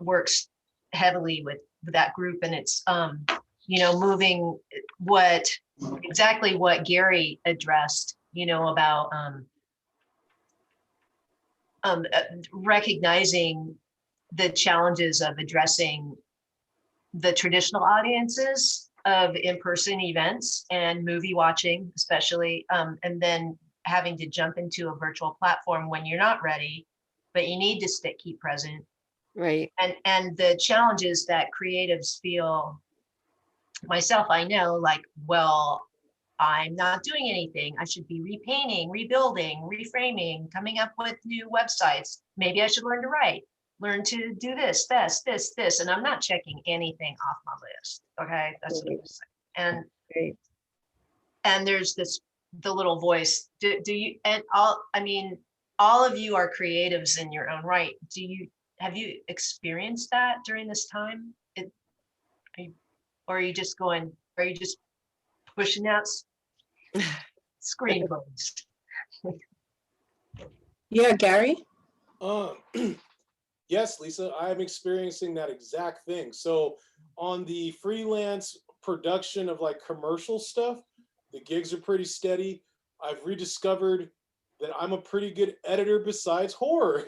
works heavily with that group, and it's moving exactly what Gary addressed, about recognizing the challenges of addressing the traditional audiences of in-person events and movie watching, especially, and then having to jump into a virtual platform when you're not ready, but you need to keep present. Right. And the challenges that creatives feel, myself, I know, like, well, I'm not doing anything. I should be repainting, rebuilding, reframing, coming up with new websites. Maybe I should learn to write, learn to do this, and I'm not checking anything off my list. Okay, that's what I'm saying. And there's the little voice. Do you? And all of you are creatives in your own right. Have you experienced that during this time? Or are you just pushing out screenplays? Yeah, Gary? Yes, Lisa, I'm experiencing that exact thing. So on the freelance production of like commercial stuff, the gigs are pretty steady. I've rediscovered that I'm a pretty good editor besides horror,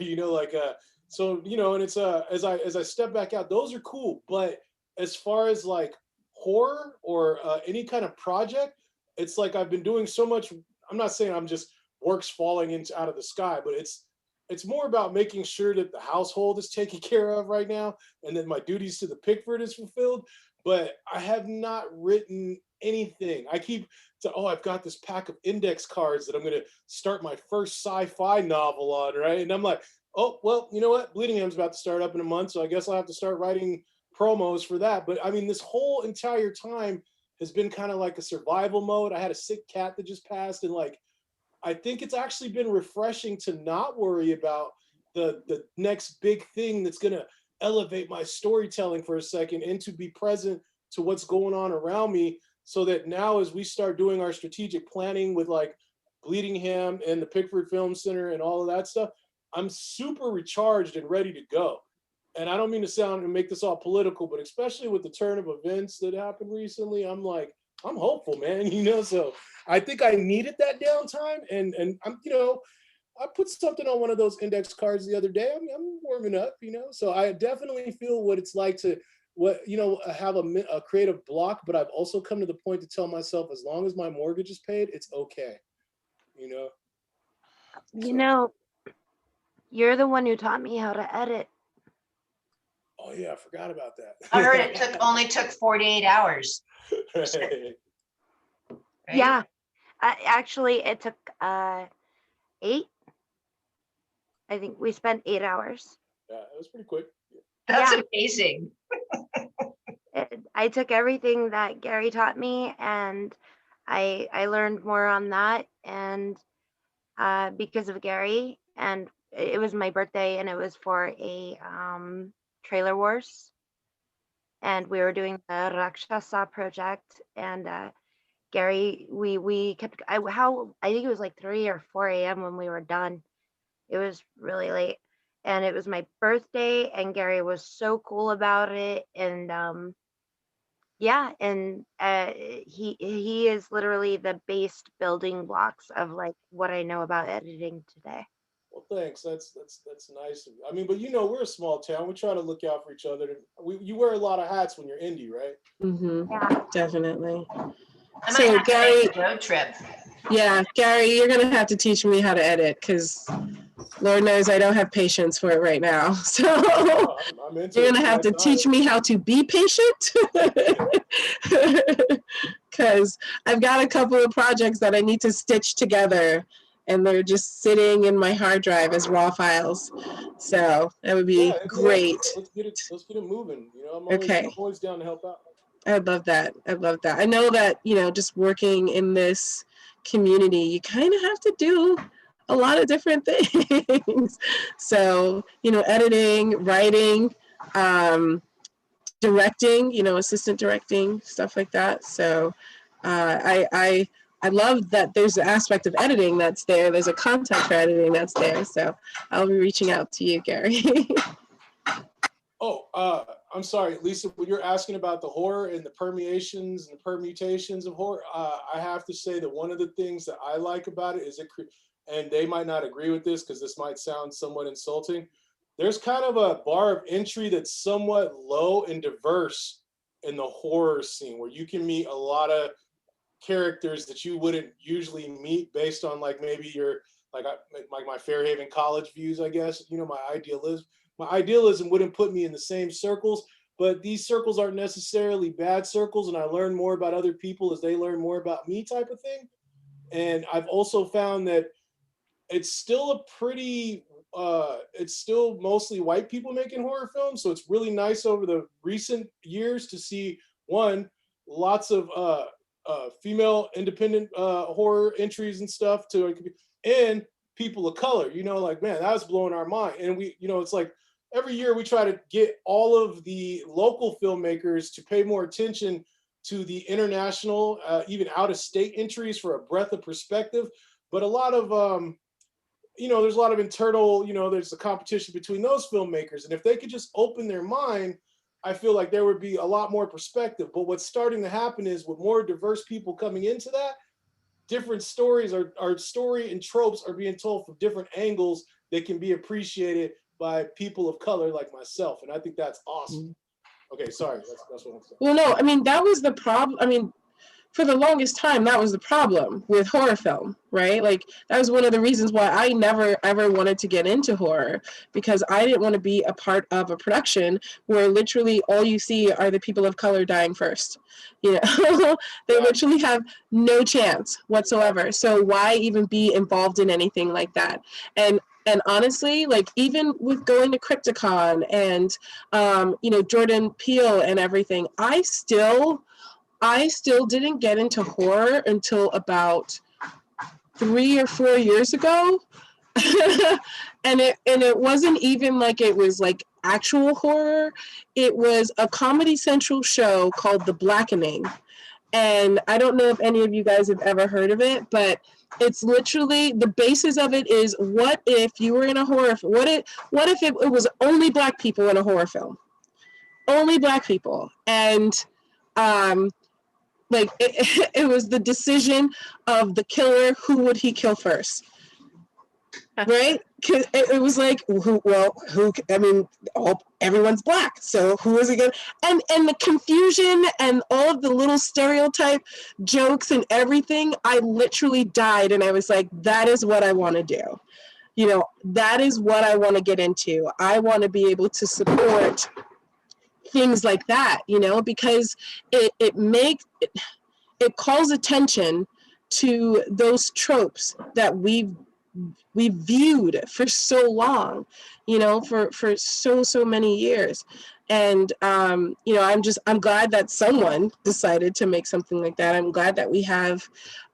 so, and it's as I step back out, those are cool. But as far as like horror or any kind of project, it's like I've been doing so much. I'm not saying I'm just works falling out of the sky, but it's more about making sure that the household is taken care of right now, and that my duties to the Pickford is fulfilled. But I have not written anything. I've got this pack of index cards that I'm going to start my first sci-fi novel on, right? And I'm like, oh, well, you know what? Bleedingham's about to start up in a month, so I guess I'll have to start writing promos for that. But I mean, this whole entire time has been kind of like a survival mode. I had a sick cat that just passed, and like, I think it's actually been refreshing to not worry about the next big thing that's going to elevate my storytelling for a second, and to be present to what's going on around me, so that now as we start doing our strategic planning with like Bleedingham and the Pickford Film Center and all of that stuff, I'm super recharged and ready to go. And I don't mean to sound and make this all political, but especially with the turn of events that happened recently, I'm hopeful, man, so I think I needed that downtime, and I'm, I put something on one of those index cards the other day. I'm warming up, so I definitely feel what it's like to have a creative block, but I've also come to the point to tell myself, as long as my mortgage is paid, it's okay, You're the one who taught me how to edit. Oh yeah, I forgot about that. I heard it only took 48 hours. Right. Yeah, actually it took 8. I think we spent 8 hours. Yeah, it was pretty quick. That's amazing. I took everything that Gary taught me, and I learned more on that, and because of Gary. And it was my birthday, and it was for a Trailer Wars, and we were doing the Rakshasa project, and Gary, we kept, I think it was like 3 or 4 a.m. when we were done. It was really late. and it was my birthday, and Gary was so cool about it. And yeah, and he is literally the base building blocks of like what I know about editing today. Well, thanks. That's nice. I mean, but you know, we're a small town. We try to look out for each other. You wear a lot of hats when you're indie, right? Mm-hmm. Yeah. Definitely. I might So have to Gary, make a road trip. yeah, Gary, you're gonna have to teach me how to edit because Lord knows I don't have patience for it right now. So I'm into you're it. gonna have to teach me how to be patient because I've got a couple of projects that I need to stitch together and they're just sitting in my hard drive as raw files. So that would be great. Let's get it moving. You know, I'm always down to help out. I'd love that. I'd love that. I know that, you know, just working in this community, you kind of have to do a lot of different things. So, you know, editing, writing, directing, you know, assistant directing, stuff like that. So I love that there's an aspect of editing that's there. There's a content for editing that's there. So I'll be reaching out to you, Gary. Oh, I'm sorry, Lisa, when you're asking about the horror and the permeations and the permutations of horror, I have to say that one of the things that I like about it is and they might not agree with this because this might sound somewhat insulting, there's kind of a bar of entry that's somewhat low and diverse in the horror scene where you can meet a lot of characters that you wouldn't usually meet based on like maybe your, like my Fairhaven College views, I guess, you know, my idealism wouldn't put me in the same circles, but these circles aren't necessarily bad circles. And I learn more about other people as they learn more about me type of thing. And I've also found that it's still it's still mostly white people making horror films. So it's really nice over the recent years to see lots of female independent horror entries and stuff and people of color, you know, like, man, that was blowing our mind. And we, you know, it's like, every year we try to get all of the local filmmakers to pay more attention to the international, even out of state entries for a breadth of perspective. But a lot of, you know, there's a lot of internal, you know, there's a competition between those filmmakers. And if they could just open their mind, I feel like there would be a lot more perspective. But what's starting to happen is with more diverse people coming into that, different stories our story and tropes are being told from different angles that can be appreciated by people of color like myself. And I think that's awesome. Okay, sorry, that's what I'm saying. Well, no, I mean, that was the problem. I mean, for the longest time, that was the problem with horror film, right? Like, that was one of the reasons why I never, ever wanted to get into horror, because I didn't want to be a part of a production where literally all you see are the people of color dying first. You know, they literally have no chance whatsoever. So why even be involved in anything like that? And honestly, like, even with going to Crypticon and, you know, Jordan Peele and everything, I still didn't get into horror until about 3 or 4 years ago. and it wasn't even like it was like actual horror. It was a Comedy Central show called The Blackening. And I don't know if any of you guys have ever heard of it, but it's literally, the basis of it is, what if you were in a horror film? What if it was only Black people in a horror film? Only Black people. And like, it was the decision of the killer, who would he kill first? Right? Because it was like, everyone's Black, so who is it going to? And the confusion and all of the little stereotype jokes and everything, I literally died, and I was like, that is what I want to do. You know, that is what I want to get into. I want to be able to support things like that, you know, because it calls attention to those tropes that we've viewed for so long, you know, for so many years. And you know, I'm glad that someone decided to make something like that. I'm glad that we have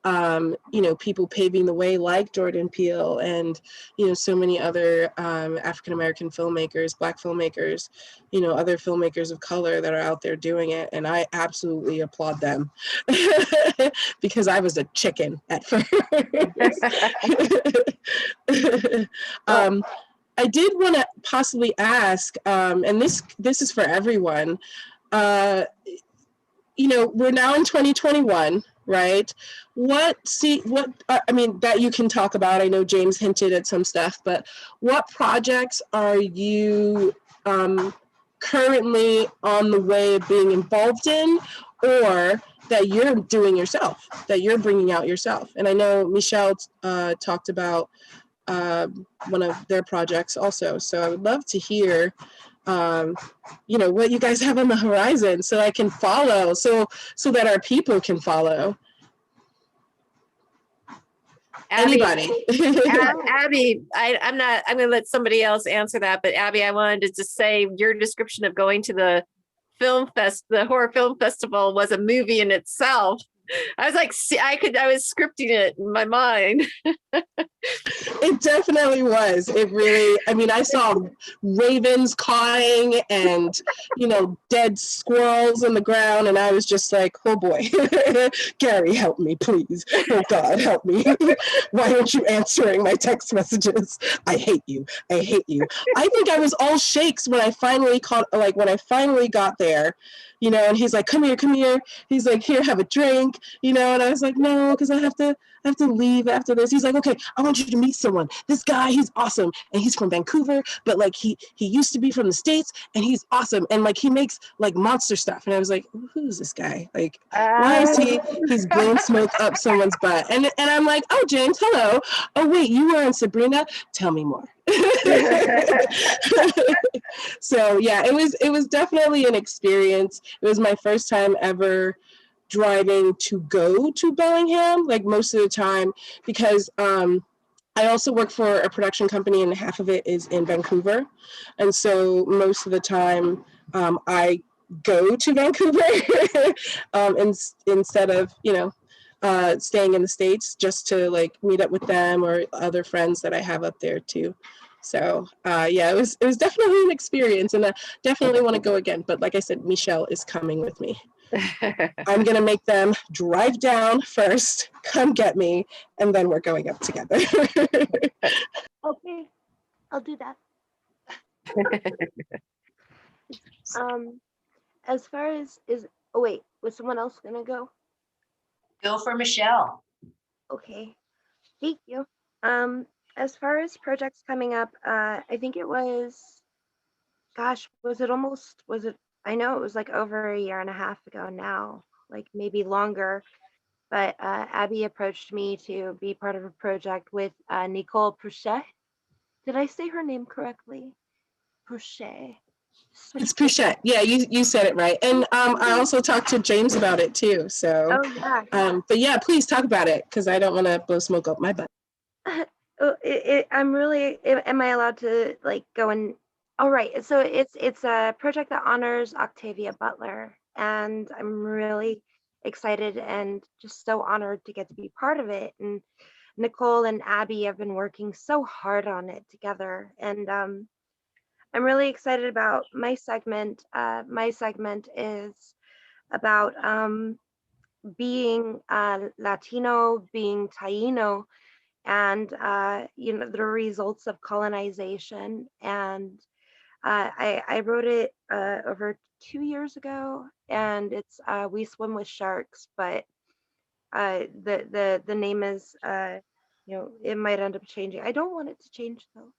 you know, people paving the way like Jordan Peele and, you know, so many other African-American filmmakers, Black filmmakers, you know, other filmmakers of color that are out there doing it. And I absolutely applaud them because I was a chicken at first. I did want to possibly ask, and this is for everyone. You know, we're now in 2021, right? I mean, that you can talk about. I know James hinted at some stuff, but what projects are you currently on the way of being involved in, or that you're doing yourself, that you're bringing out yourself? And I know Michelle talked about one of their projects also. So I would love to hear, you know, what you guys have on the horizon, so I can follow, so that our people can follow. Anybody? Abby, I'm going to let somebody else answer that, but Abby, I wanted to just say your description of going to the horror film festival was a movie in itself. I was like, see, I was scripting it in my mind. It definitely was. It really, I mean, I saw ravens cawing and, you know, dead squirrels on the ground, and I was just like, oh boy, Gary, help me, please. Oh God, help me. Why aren't you answering my text messages? I hate you. I hate you. I think I was all shakes when I finally got there, you know, and he's like, come here, come here. He's like, here, have a drink, you know, and I was like, no, because I have to leave after this. He's like, okay, I want you to meet someone. This guy, he's awesome. And he's from Vancouver, but like he used to be from the States, and he's awesome. And like he makes like monster stuff. And I was like, who's this guy? Like, why is he's blowing smoke up someone's butt? And I'm like, oh, James, hello. Oh, wait, you were in Sabrina? Tell me more. So yeah, it was definitely an experience. It was my first time ever driving to go to Bellingham, like most of the time, because I also work for a production company, and half of it is in Vancouver. And so most of the time I go to Vancouver instead of, you know, staying in the States, just to like meet up with them or other friends that I have up there too. So yeah, it was definitely an experience, and I definitely want to go again. But like I said, Michelle is coming with me. I'm going to make them drive down first, come get me, and then we're going up together. Okay, I'll do that. As far as oh wait, was someone else gonna go? Go for Michelle. Okay, thank you. As far as projects coming up, I think it was, gosh, I know it was like over a year and a half ago now, like maybe longer, but Abby approached me to be part of a project with Nicole Pouchet. Did I say her name correctly? Pouchet. It's Pouchet. Yeah, you said it right. And I also talked to James about it too. So, oh yeah. But yeah, please talk about it, because I don't want to blow smoke up my butt. I'm really, am I allowed to like go and, all right. So it's a project that honors Octavia Butler, and I'm really excited and just so honored to get to be part of it. And Nicole and Abby have been working so hard on it together, and I'm really excited about my segment. My segment is about being Latino, being Taino, and you know, the results of colonization. And I wrote it over 2 years ago, and it's We Swim with Sharks, but the name is you know, it might end up changing. I don't want it to change though,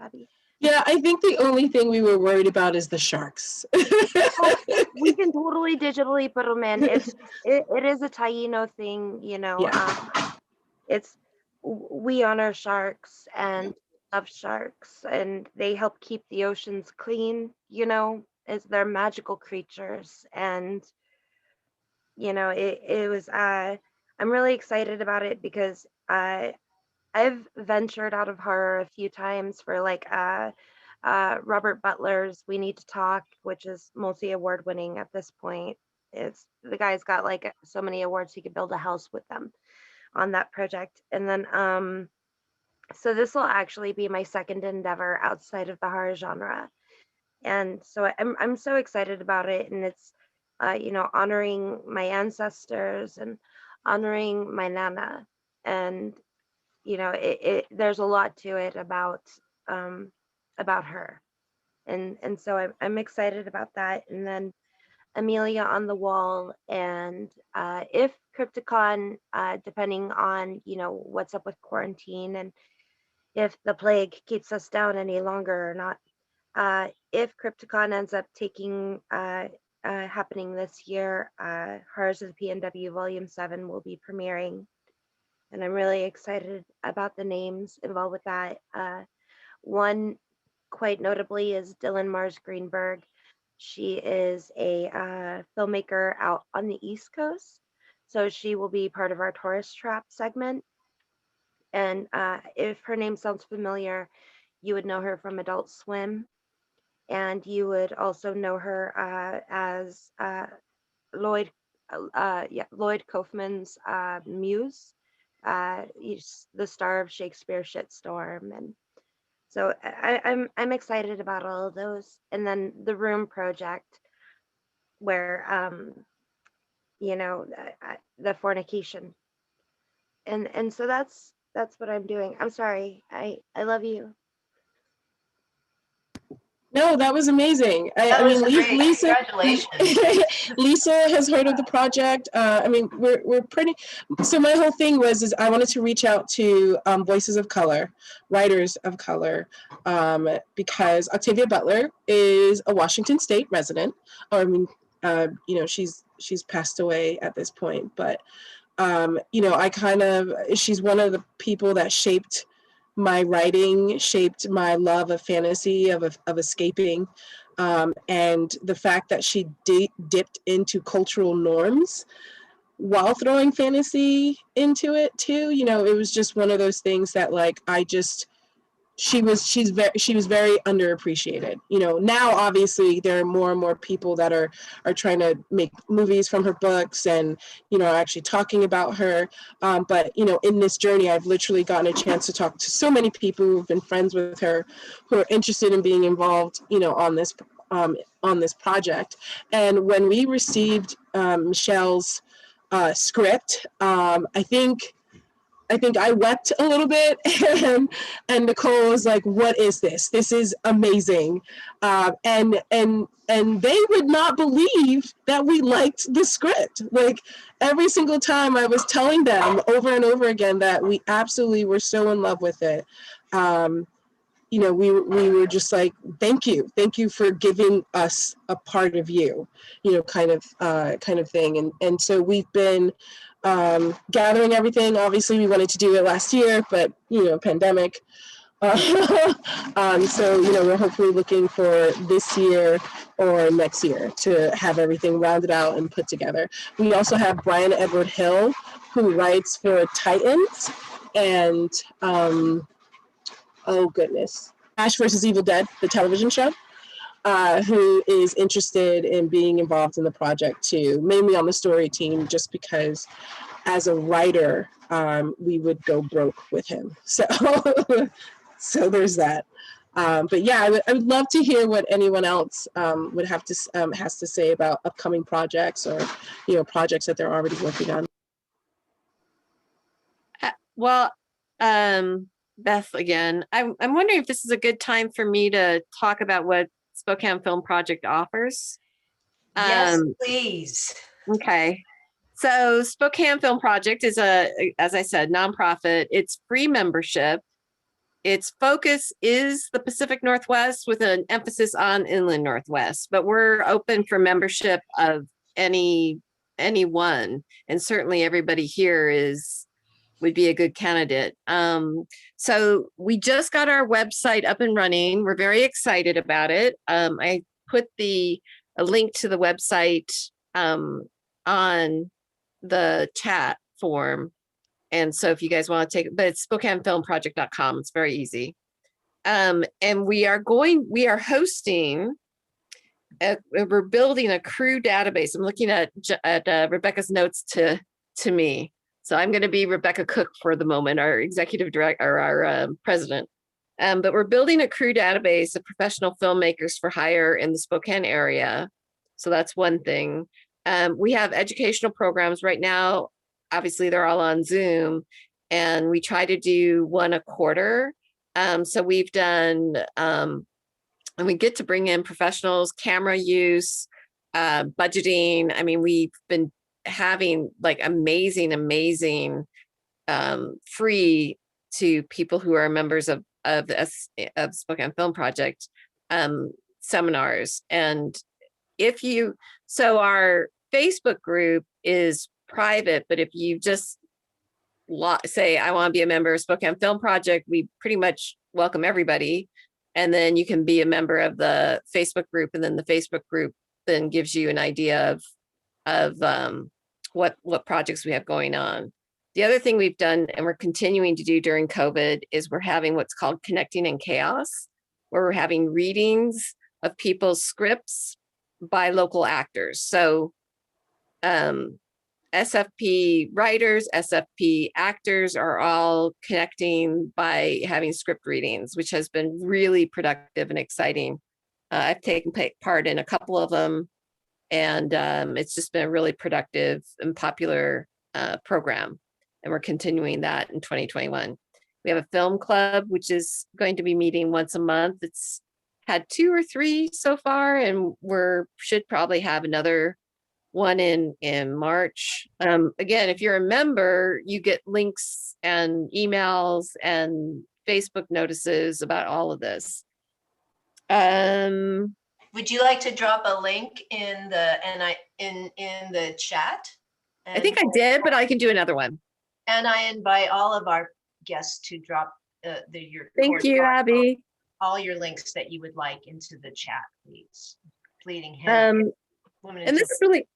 Abby. Yeah, I think the only thing we were worried about is the sharks. We can totally digitally put them in. It is a Taino thing, you know. Yeah. We honor sharks and love sharks, and they help keep the oceans clean, you know, as they're magical creatures. And you know, it was I'm really excited about it because I've ventured out of horror a few times for like Robert Butler's We Need to Talk, which is multi-award winning at this point. It's the guy's got like so many awards he could build a house with them on that project. And then so this will actually be my second endeavor outside of the horror genre. And so I'm so excited about it, and it's you know, honoring my ancestors and honoring my nana. And you know, there's a lot to it about about her. And so I'm excited about that. And then Amelia on the Wall, and if Crypticon, depending on, you know, what's up with quarantine and if the plague keeps us down any longer or not, if Crypticon ends up happening this year, Horrors of the PNW Volume 7 will be premiering. And I'm really excited about the names involved with that. One, quite notably, is Dylan Mars Greenberg. She is a filmmaker out on the East Coast. So she will be part of our Tourist Trap segment. And if her name sounds familiar, you would know her from Adult Swim. And you would also know her as Lloyd Kaufman's muse. He's the star of Shakespeare Shitstorm. And so I'm excited about all of those. And then the Room Project, where you know, the fornication. And so that's what I'm doing. I'm sorry. I love you. No, that was amazing. That I was mean, great. Lisa, Congratulations. Lisa has heard of the project. I mean, we're pretty. So my whole thing is I wanted to reach out to voices of color, writers of color, because Octavia Butler is a Washington State resident. Or I mean, you know, she's passed away at this point, but you know, she's one of the people that shaped my writing, shaped my love of fantasy, of escaping, and the fact that she dipped into cultural norms while throwing fantasy into it too. You know, it was just one of those things that, like, she was very underappreciated. You know, now obviously there are more and more people that are trying to make movies from her books and, you know, actually talking about her. But, you know, in this journey, I've literally gotten a chance to talk to so many people who've been friends with her, who are interested in being involved, you know, on this project. And when we received Michelle's script, I think I wept a little bit, and Nicole was like, "What is this? This is amazing," and they would not believe that we liked the script. Like, every single time I was telling them over and over again that we absolutely were so in love with it. You know, we were just like, thank you for giving us a part of you, you know, kind of thing. And so we've been gathering everything. Obviously, we wanted to do it last year, but, you know, pandemic. So, you know, we're hopefully looking for this year or next year to have everything rounded out and put together. We also have Brian Edward Hill, who writes for Titans and oh goodness, Ash versus Evil Dead, the television show, who is interested in being involved in the project too, mainly on the story team, just because as a writer, we would go broke with him. So, so there's that. But yeah, I would love to hear what anyone else would have to has to say about upcoming projects, or, you know, projects that they're already working on. Well, Beth again. I'm wondering if this is a good time for me to talk about what Spokane Film Project offers. Yes, please. Okay. So Spokane Film Project is as I said, nonprofit. It's free membership. Its focus is the Pacific Northwest with an emphasis on Inland Northwest, but we're open for membership of anyone, and certainly everybody here would be a good candidate. So we just got our website up and running. We're very excited about it. I put a link to the website on the chat form. And so if you guys want to take it, but it's SpokaneFilmProject.com. It's very easy. And we are hosting, we're building a crew database. I'm looking at Rebecca's notes to me. So I'm going to be Rebecca Cook for the moment, our executive director, or our president. But we're building a crew database of professional filmmakers for hire in the Spokane area. So that's one thing. We have educational programs right now. Obviously, they're all on Zoom, and we try to do one a quarter. So we've done, and we get to bring in professionals, camera use, budgeting. I mean, we've been having like amazing free to people who are members of of Spokane Film Project seminars. And if you, so our Facebook group is private, but if you just say, I want to be a member of Spokane Film Project, we pretty much welcome everybody. And then you can be a member of the Facebook group, and then the Facebook group then gives you an idea of what projects we have going on. The other thing we've done, and we're continuing to do during COVID, is we're having what's called Connecting in Chaos, where we're having readings of people's scripts by local actors. So SFP writers, SFP actors are all connecting by having script readings, which has been really productive and exciting. I've taken part in a couple of them, and it's just been a really productive and popular program. And we're continuing that in 2021. We have a film club, which is going to be meeting once a month. It's had 2 or 3 so far, and should probably have another one in March. Again, if you're a member, you get links and emails and Facebook notices about all of this. Would you like to drop a link in the chat? I think I did, but I can do another one. And I invite all of our guests to drop your Thank you, Abby. all your links that you would like into the chat, please. Bleeding Hand. And this is really,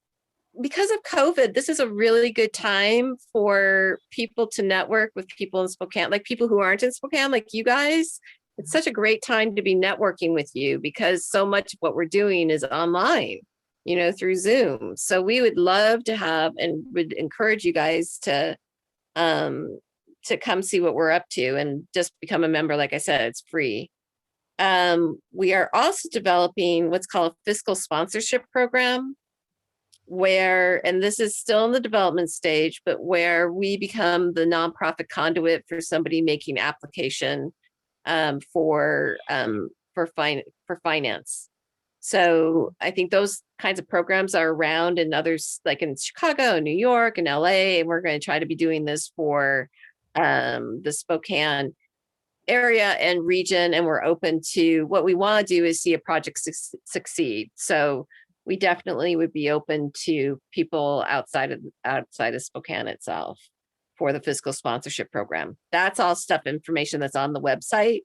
because of COVID, this is a really good time for people to network with people in Spokane, like people who aren't in Spokane, like you guys. It's such a great time to be networking with you, because so much of what we're doing is online, through Zoom. So we would love to have, and would encourage you guys to come see what we're up to and just become a member. Like I said, it's free. We are also developing what's called a fiscal sponsorship program, where, and this is still in the development stage, but where we become the nonprofit conduit for somebody making application for finance. So I think those kinds of programs are around in others, like in Chicago, New York, and LA, and we're going to try to be doing this for the Spokane area and region. And we're open to, what we want to do is see a project succeed. So we definitely would be open to people outside of Spokane itself for the fiscal sponsorship program. That's all information that's on the website.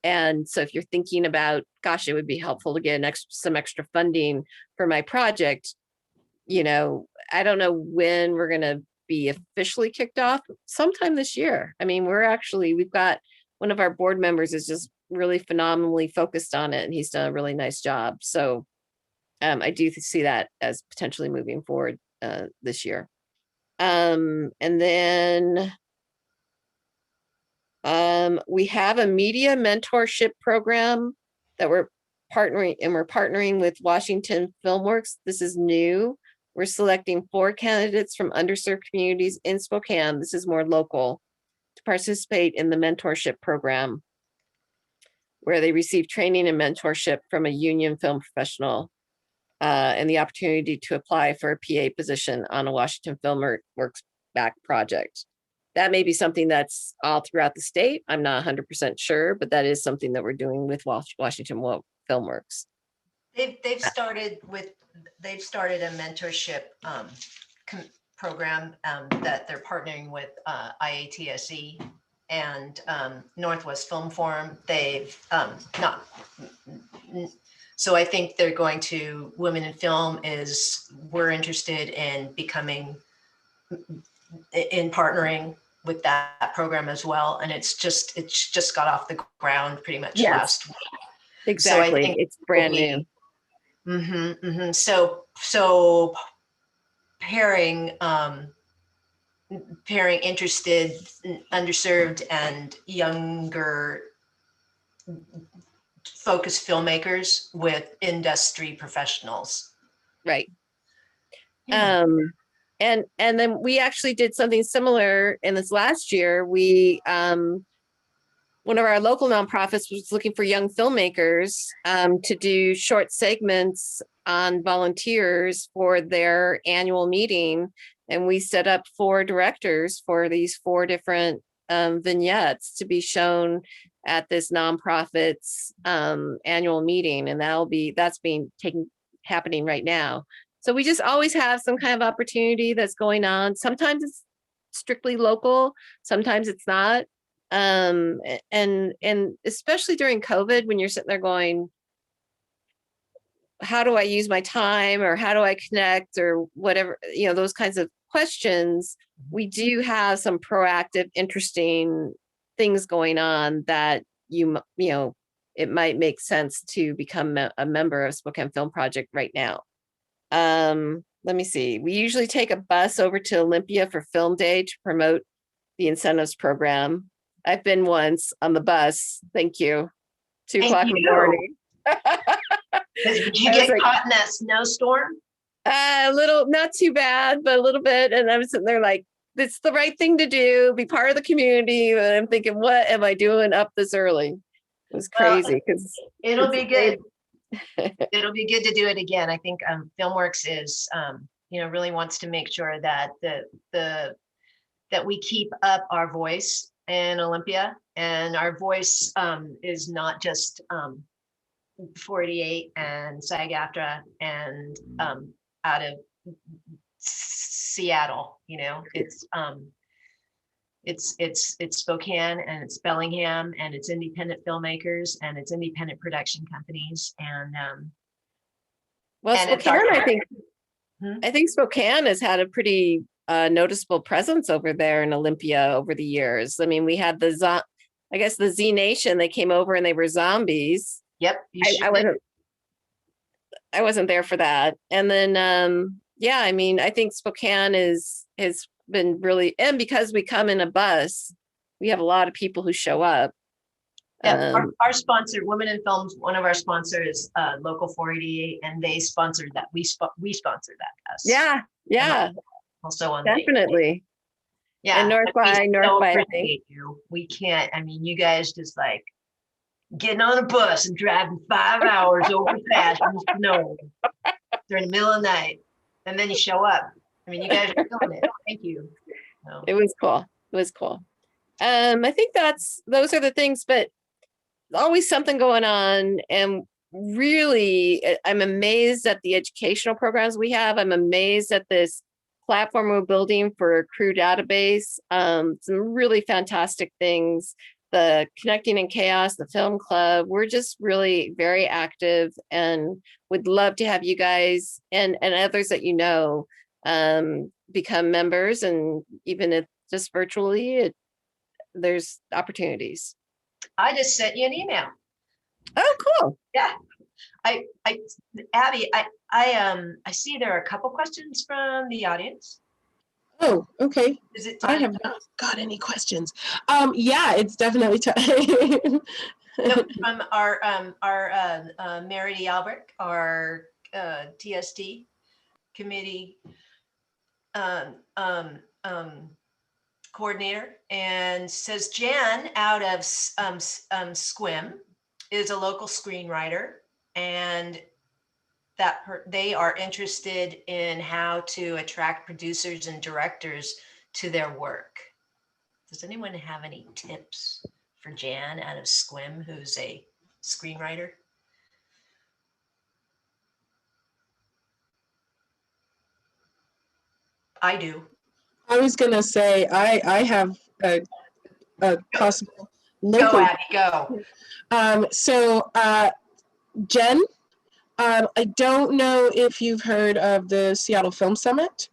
And so if you're thinking about, gosh, it would be helpful to get some extra funding for my project, I don't know when we're going to be officially kicked off, sometime this year. I mean, we've got one of our board members is just really phenomenally focused on it, and he's done a really nice job. So I do see that as potentially moving forward this year. And then we have a media mentorship program that we're partnering with Washington FilmWorks. This is new. We're selecting 4 candidates from underserved communities in Spokane. This is more local, to participate in the mentorship program, where they receive training and mentorship from a union film professional, and the opportunity to apply for a PA position on a Washington FilmWorks back project. That may be something that's all throughout the state. I'm not 100% sure, but that is something that we're doing with Washington FilmWorks. They've started a mentorship program that they're partnering with IATSE and Northwest Film Forum. They've so I think they're going to, Women in Film we're interested in partnering with that program as well. And it's just got off the ground pretty much last week. Exactly. So I think it's brand new. So pairing interested, underserved, and younger focused filmmakers with industry professionals. Right. And then we actually did something similar in this last year. We one of our local nonprofits was looking for young filmmakers to do short segments on volunteers for their annual meeting. And we set up 4 directors for these 4 different vignettes to be shown at this nonprofit's annual meeting. And that's happening right now. So we just always have some kind of opportunity that's going on. Sometimes it's strictly local, sometimes it's not. And especially during COVID, when you're sitting there going, how do I use my time, or how do I connect, or whatever, those kinds of questions, we do have some proactive, interesting things going on that it might make sense to become a member of Spokane Film Project right now. Let me see. We usually take a bus over to Olympia for Film Day to promote the incentives program. I've been once on the bus. Thank you. 2 o'clock in the morning. Did you get caught in that snowstorm? A little, not too bad, but a little bit. And I was sitting there like, it's the right thing to do, be part of the community. And I'm thinking, what am I doing up this early? It was crazy because it'll be good. It'll be good to do it again. I think FilmWorks is, really wants to make sure that that we keep up our voice in Olympia, and our voice is not just 488 and SAG-AFTRA and out of Seattle. It's Spokane, and it's Bellingham, and it's independent filmmakers, and it's independent production companies, and Spokane, I think Spokane has had a pretty noticeable presence over there in Olympia over the years. I mean, we had the ZNation. They came over and they were zombies. Yep, I wasn't there for that. And then I think Spokane has been really, and because we come in a bus, we have a lot of people who show up. Yeah, our sponsor, Women in Films, one of our sponsors, Local 488, and they sponsored that. We sponsored that bus. Yeah. Also on definitely. Yeah. And North by. We can't. I mean, you guys just like getting on a bus and driving 5 hours over past snow during the middle of the night, and then you show up. I mean, you guys are doing it. Thank you. No. It was cool. I think those are the things, but always something going on. And really, I'm amazed at the educational programs we have. I'm amazed at this platform we're building for a crew database. Some really fantastic things. The Connecting in Chaos, the film club, we're just really very active, and would love to have you guys and others that become members. And even if just virtually, there's opportunities. I just sent you an email. Oh, cool. Yeah. Abby, I see there are a couple questions from the audience. Oh, okay. Is it I have not got any questions. Yeah, it's definitely time. No, from our Merity Albert, our TST committee coordinator, and says Jan out of Squim is a local screenwriter, and that they are interested in how to attract producers and directors to their work. Does anyone have any tips for Jan out of Squim, who's a screenwriter? I do. I was gonna say I have a possible local. Go, Abby, go. So Jen, I don't know if you've heard of the Seattle Film Summit,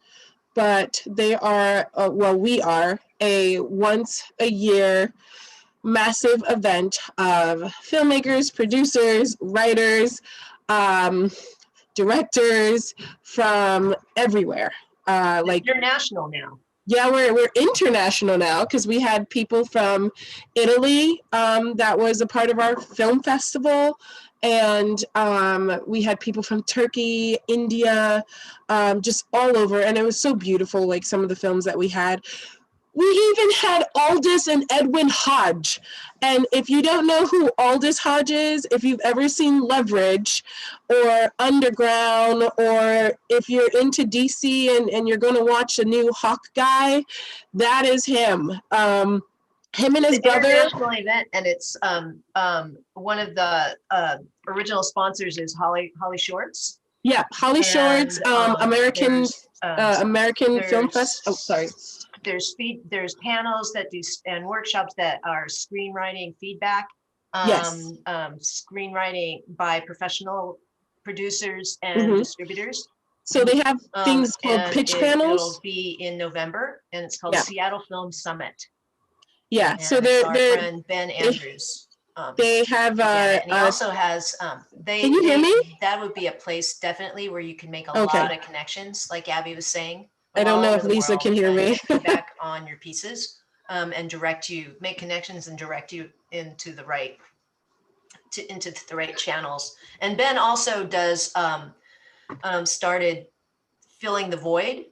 but they are, we are a once a year massive event of filmmakers, producers, writers, directors from everywhere. Like international now. Yeah, we're international now because we had people from Italy that was a part of our film festival, and we had people from Turkey, India, just all over, and it was so beautiful. Like some of the films that we had, We even had Aldous and Edwin Hodge. And if you don't know who Aldous Hodge is, if you've ever seen Leverage or Underground, or if you're into DC and you're going to watch a new Hawkeye, that is him. Him and his brother. International event, and it's one of the original sponsors is Holly Shorts. Yeah, Holly Shorts, American Film Fest. Oh, sorry. There's panels that do and workshops that are screenwriting feedback. Yes. Screenwriting by professional producers and distributors. So they have things called pitch panels. It'll be in November, and it's called Seattle Film Summit. Yeah, And so they're our friend Ben Andrews. They have and he also has can you hear me? That would be a place definitely where you can make a lot of connections, like Abby was saying. I don't know if Lisa can hear me. Feedback on your pieces, and make connections and direct you into the right channels. And Ben also does started Filling the Void,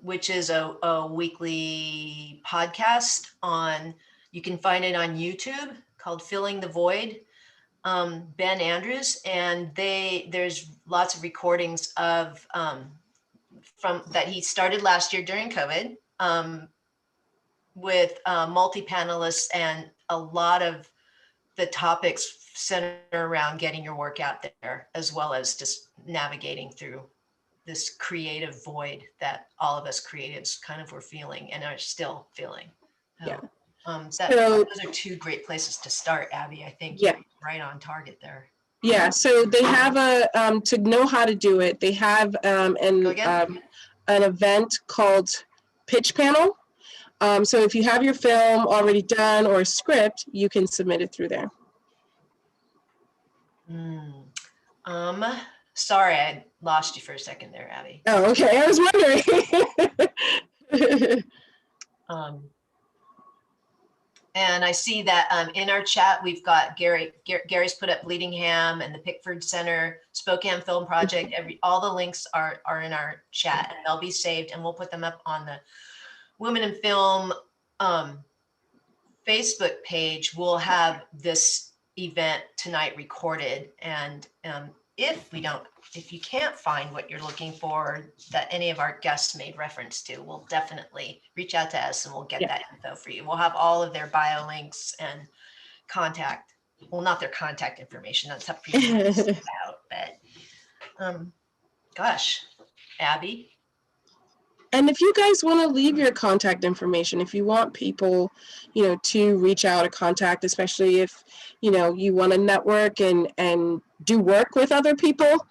which is a weekly podcast you can find it on YouTube, called Filling the Void. Ben Andrews, and there's lots of recordings of from that he started last year during COVID, with multi-panelists, and a lot of the topics center around getting your work out there, as well as just navigating through this creative void that all of us creatives kind of were feeling and are still feeling. Those are two great places to start, Abby. I think you're right on target there. Yeah, so they have to know how to do it, they have an event called Pitch Panel. So if you have your film already done or a script, you can submit it through there. Sorry, I lost you for a second there, Abby. Oh, okay. I was wondering. And I see that in our chat, we've got Gary's put up Bleeding Ham and the Pickford Center, Spokane Film Project. All the links are in our chat, and they'll be saved, and we'll put them up on the Women in Film Facebook page. We'll have this event tonight recorded, and if you can't find what you're looking for that any of our guests made reference to, we'll definitely reach out to us and we'll get that info for you. We'll have all of their bio links and contact. Well, not their contact information. That's up for you to send out. But gosh, Abby. And if you guys want to leave your contact information, if you want people, to reach out or contact, especially if, you want to network and do work with other people,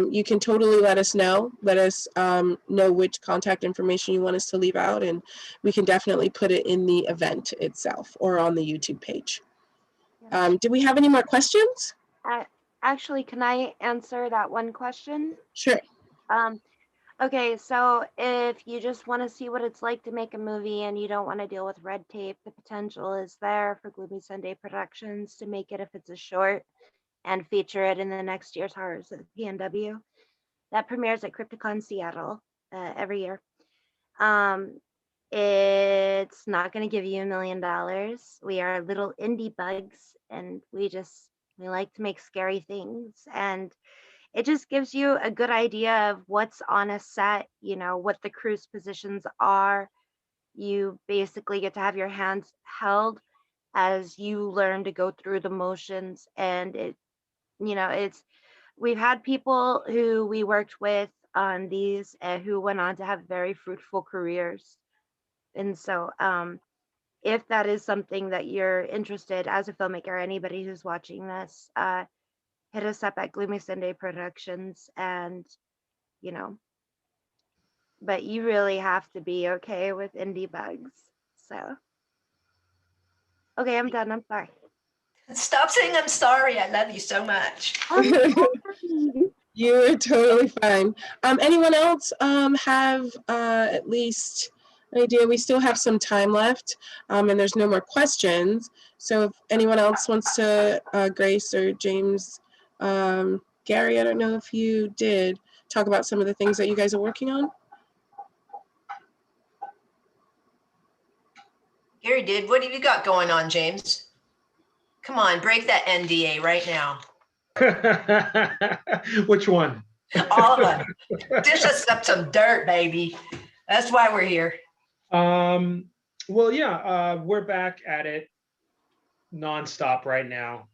you can totally let us know. Let us know which contact information you want us to leave out, and we can definitely put it in the event itself or on the YouTube page. Do we have any more questions? Actually, can I answer that one question? Sure. Okay, so if you just want to see what it's like to make a movie and you don't want to deal with red tape, the potential is there for Gloomy Sunday Productions to make it if it's a short and feature it in the next year's Horrors of the PNW. That premieres at Crypticon Seattle every year. It's not going to give you $1 million. We are little indie bugs, and we like to make scary things, and it just gives you a good idea of what's on a set, what the crew's positions are. You basically get to have your hands held as you learn to go through the motions. And we've had people who we worked with on these who went on to have very fruitful careers. And so if that is something that you're interested as a filmmaker, anybody who's watching this, hit us up at Gloomy Sunday Productions, and but you really have to be okay with indie bugs. So okay, I'm done. I'm sorry. Stop saying I'm sorry. I love you so much. You're totally fine. Anyone else have at least an idea? We still have some time left, and there's no more questions. So if anyone else wants to, Grace or James, Gary, I don't know if you did talk about some of the things that you guys are working on. Gary did. What have you got going on, James? Come on, break that NDA right now. Which one? All of them. Dish us up some dirt, baby. That's why we're here. Well, yeah, we're back at it nonstop right now.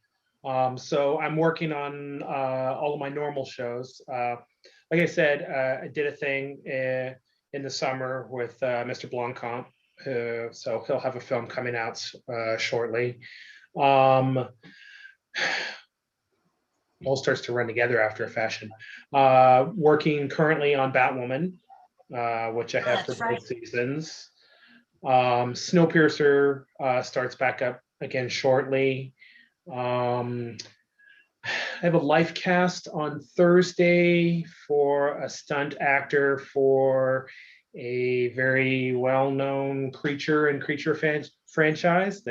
So I'm working on all of my normal shows. Like I said, I did a thing in the summer with Mr. Blancomp, so he'll have a film coming out shortly. All starts to run together after a fashion. Working currently on Batwoman, which I have for both seasons. Snowpiercer starts back up again shortly. I have a life cast on Thursday for a stunt actor for a very well-known creature and creature franchise.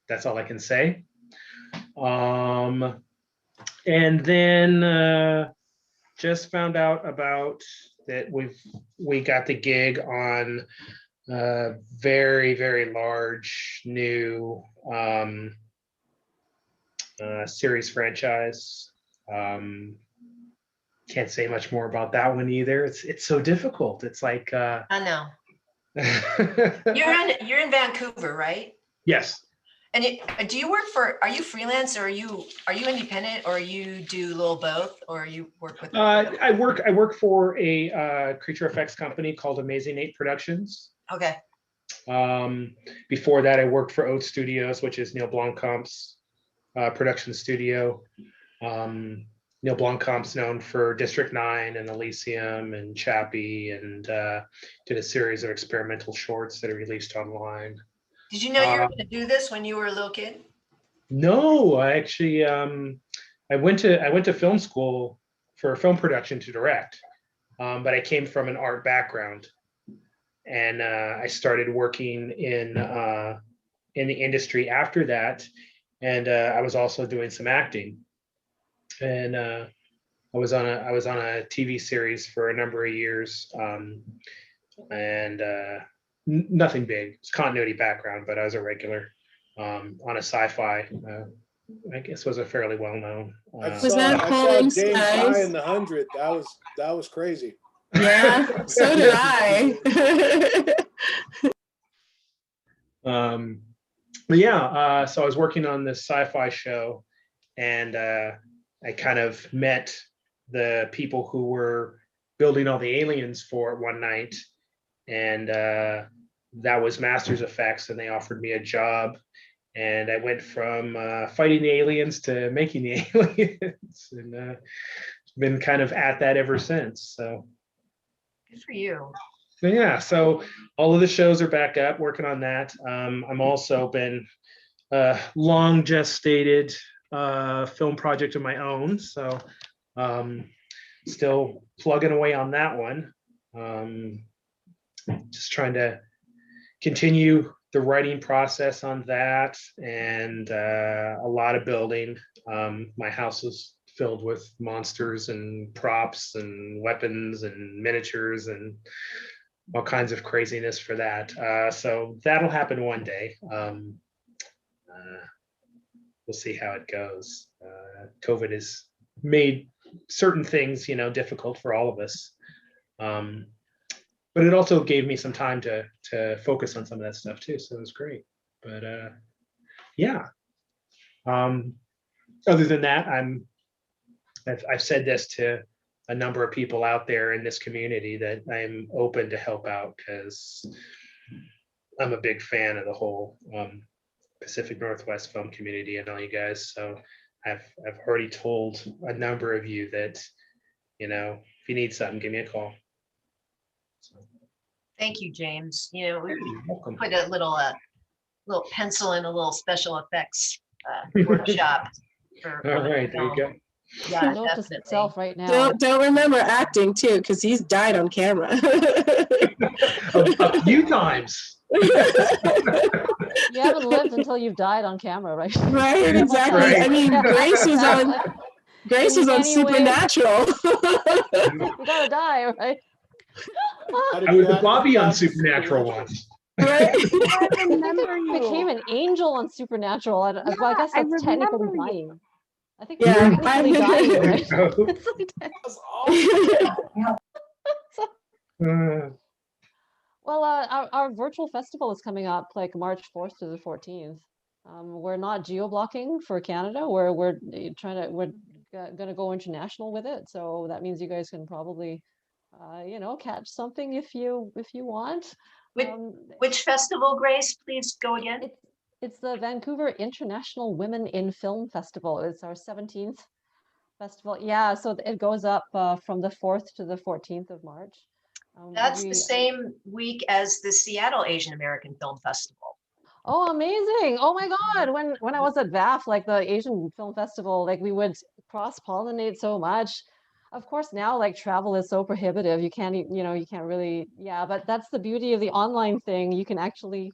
That's all I can say. And then just found out about that we got the gig on a very, very large new series franchise. Can't say much more about that one either. It's so difficult. It's like I know. You're in Vancouver, right? Yes. And do you work for? Are you freelance, or are you independent, or you do a little both, or you work with? I work for a creature effects company called Amazing 8 Productions. Okay. Before that, I worked for Oat Studios, which is Neil Blomkamp's production studio. Neil Blomkamp's known for District 9 and Elysium and Chappie, and did a series of experimental shorts that are released online. Did you know you were going to do this when you were a little kid? No, I actually I went to film school for film production to direct, but I came from an art background, and I started working in the industry after that, and I was also doing some acting, and I was on a TV series for a number of years, and nothing big. It's continuity background, but I was a regular on a sci-fi. I guess was a fairly well known. I saw James High in the 100. That was crazy. Yeah, so did I. But yeah, so I was working on this sci-fi show, and I kind of met the people who were building all the aliens for it one night, and that was Masters Effects, and they offered me a job, and I went from fighting the aliens to making the aliens, and been kind of at that ever since. So good for you. So yeah, so all of the shows are back up, working on that. I'm also been long gestated film project of my own, so still plugging away on that one. Just trying to continue the writing process on that, and a lot of building. My house is filled with monsters and props and weapons and miniatures and all kinds of craziness for that. So that'll happen one day. We'll see how it goes. COVID has made certain things, difficult for all of us. But it also gave me some time to focus on some of that stuff too. So it was great. But yeah. Other than that, I've said this to a number of people out there in this community that I'm open to help out, because I'm a big fan of the whole Pacific Northwest film community and all you guys. So I've already told a number of you that, if you need something, give me a call. So. Thank you, James. We put a little pencil in a little special effects workshop. All right, there you go. Yeah, notice itself right now. Don't remember acting too, because he's died on camera. a few times. You haven't lived until you've died on camera, right? Right, exactly. Right. I mean, Grace was on Supernatural. You gotta die, right? I was Bobby on Supernatural once. Right? I I think remember I you. became an angel on Supernatural. Well, I Yeah, guess I that's technically remember you. dying. I think Yeah, that's technically dying, right? So, It's like That's awesome. well, our virtual festival is coming up like March 4th to the 14th. We're not geo-blocking for Canada. We're gonna go international with it. So that means you guys can probably, catch something if you want. Which, Um, which festival, Grace? Please go again. it's the Vancouver International Women in Film Festival. It's our 17th festival. Yeah, so it goes up from the 4th to the 14th of March. That's the same week as the Seattle Asian American Film Festival. Oh, amazing. Oh my God. When I was at VAF, like the Asian Film Festival, like we would cross-pollinate so much. Of course, now like travel is so prohibitive. You can't, you can't really, yeah, but that's the beauty of the online thing. You can actually,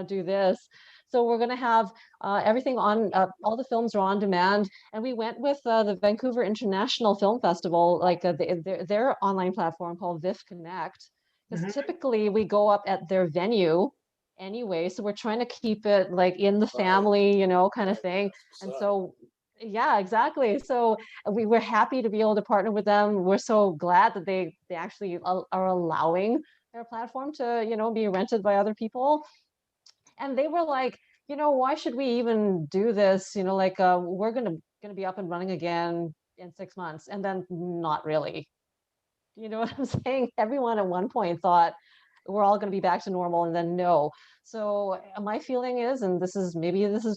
do this. So we're going to have everything on, all the films are on demand. And we went with the Vancouver International Film Festival, like their online platform called WIF Connect, because Mhm. typically we go up at their venue anyway. So we're trying to keep it like in the family, kind of thing. And so, yeah, exactly. So we were happy to be able to partner with them. We're so glad that they actually are allowing their platform to, be rented by other people. And they were like, why should we even do this? Like we're gonna be up and running again in 6 months, and then not really. You know what I'm saying? Everyone at one point thought we're all going to be back to normal, and then no. So my feeling is, and this is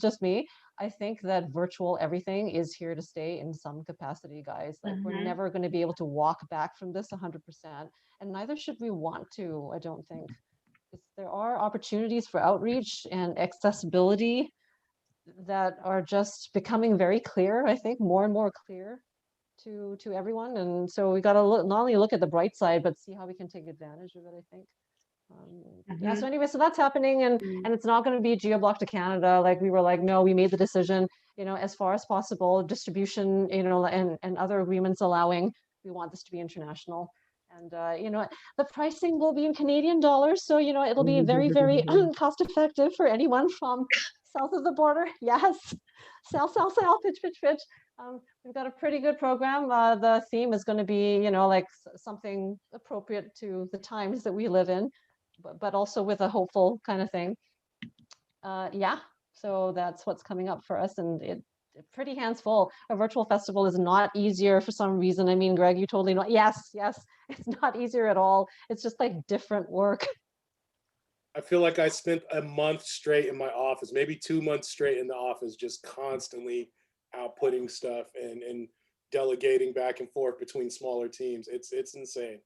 just me, I think that virtual everything is here to stay in some capacity, guys. Like we're Mhm. never going to be able to walk back from this 100%, and neither should we want to, I don't think. There are opportunities for outreach and accessibility that are just becoming very clear, I think, more and more clear to everyone. And so we got to not only look at the bright side, but see how we can take advantage of it, I think. Yeah, so Mhm. anyway, so that's happening, and it's not going to be geo-block to Canada. Like we were like, no, we made the decision, as far as possible, distribution, and other agreements allowing, we want this to be international. And the pricing will be in Canadian dollars, so it'll be very, very cost effective for anyone from south of the border. Yes, south, pitch, pitch, pitch. We've got a pretty good program. The theme is going to be, like something appropriate to the times that we live in, but also with a hopeful kind of thing. Yeah, so that's what's coming up for us, and it pretty hands full. A virtual festival is not easier for some reason. I mean, Greg, you totally know. Yes, it's not easier at all. It's just like different work. I feel like I spent a month straight in my office, maybe 2 months straight in the office, just constantly outputting stuff and delegating back and forth between smaller teams. It's insane.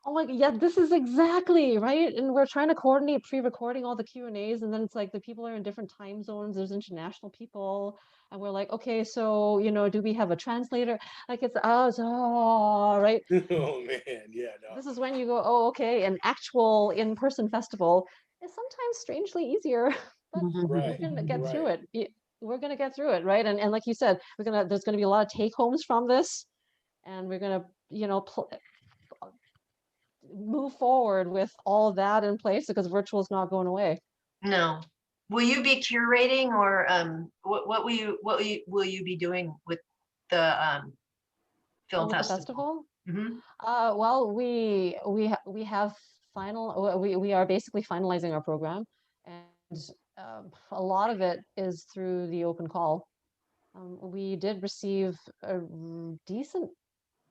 Oh my, yeah, this is exactly right. And we're trying to coordinate pre-recording all the Q&As, and then it's like the people are in different time zones. There's international people, and we're like, okay, so do we have a translator? Like right. Oh man, yeah, no. This is when you go, oh, okay. An actual in-person festival is sometimes strangely easier, but Right, we're gonna get through right. it. We're gonna get through it, right? And like you said, there's gonna be a lot of take homes from this, and we're gonna move forward with all of that in place, because virtual is not going away. No. Will you be curating, or what will you be doing with the film With the festival? festival? Mhm. Well, we have we are basically finalizing our program, and a lot of it is through the open call. We did receive a decent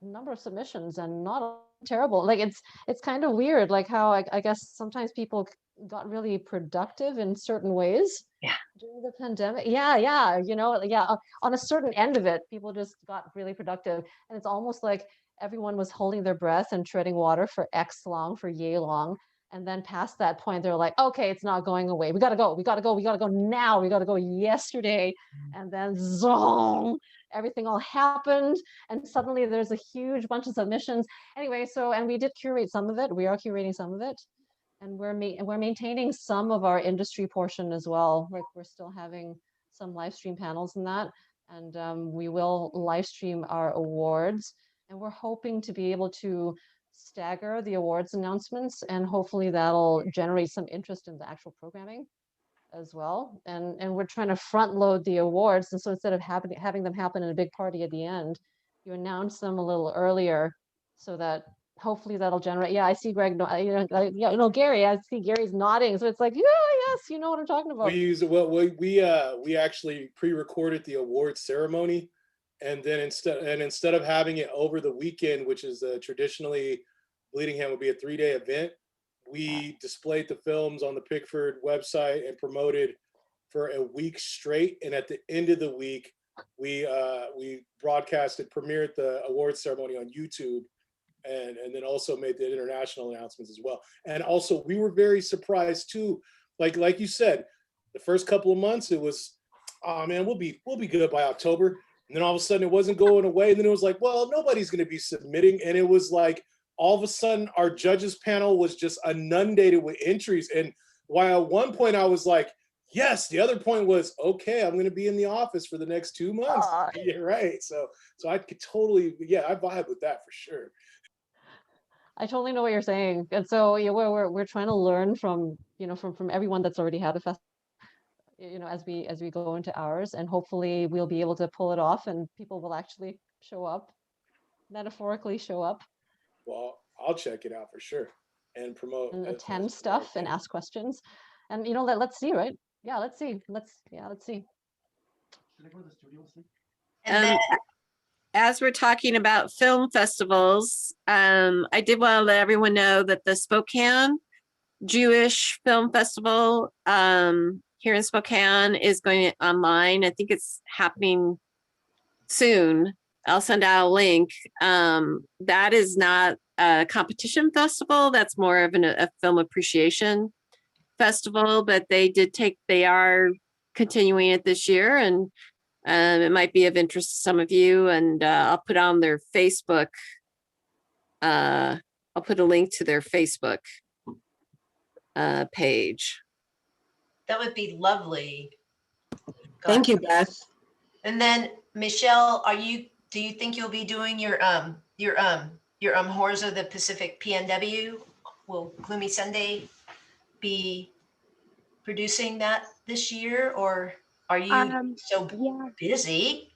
number of submissions, and not terrible. Like it's kind of weird, like how I guess sometimes people got really productive in certain ways Yeah. during the pandemic. Yeah, yeah. On a certain end of it, people just got really productive, and it's almost like everyone was holding their breath and treading water for X long, for yay long. And then past that point, they're like, okay, it's not going away. We gotta go. We gotta go. We gotta go now. We gotta go yesterday. And then zong, everything all happened, and suddenly there's a huge bunch of submissions. Anyway, and we did curate some of it. We are curating some of it, and we're maintaining some of our industry portion as well. Like we're still having some live stream panels and that, and we will live stream our awards, and we're hoping to be able to stagger the awards announcements, and hopefully that'll generate some interest in the actual programming as well. And we're trying to front load the awards. And so instead of having them happen in a big party at the end, you announce them a little earlier so that hopefully that'll generate. Yeah, I see Greg, Gary, I see Gary's nodding. So it's like, yeah, yes, you know what I'm talking about. We actually pre-recorded the award ceremony, and then instead of having it over the weekend, which is traditionally Bleedingham would be a 3-day event, we displayed the films on the Pickford website and promoted for a week straight. And at the end of the week, we premiered the awards ceremony on YouTube, and then also made the international announcements as well. And also, we were very surprised too. Like you said, the first couple of months it was, oh man, we'll be good by October. And then all of a sudden it wasn't going away. And then it was like, well, nobody's going to be submitting. And it was like, all of a sudden our judges panel was just inundated with entries. And while at one point I was like, yes, the other point was, okay, I'm going to be in the office for the next 2 months. Yeah, right. So I could totally, I vibe with that for sure. I totally know what you're saying. And so yeah, we're trying to learn from, from everyone that's already had a festival, as we go into ours, and hopefully we'll be able to pull it off and people will actually show up, metaphorically show up. Well, I'll check it out for sure and promote and attend stuff and ask questions. And let's see, right? Yeah, let's see. Let's see. Should I go to the studio and see? And then, As we're talking about film festivals, I did want to let everyone know that the Spokane Jewish Film Festival here in Spokane is going online. I think it's happening soon. I'll send out a link. That is not a competition festival. That's more of a film appreciation festival, but they are continuing it this year, and it might be of interest to some of you. And I'll put on their Facebook. I'll put a link to their Facebook page. that would be lovely. Thank you, Beth. And then Michelle, do you think you'll be doing your Horrors of the Pacific PNW? Will Gloomy Sunday be producing that this year, or are you so busy?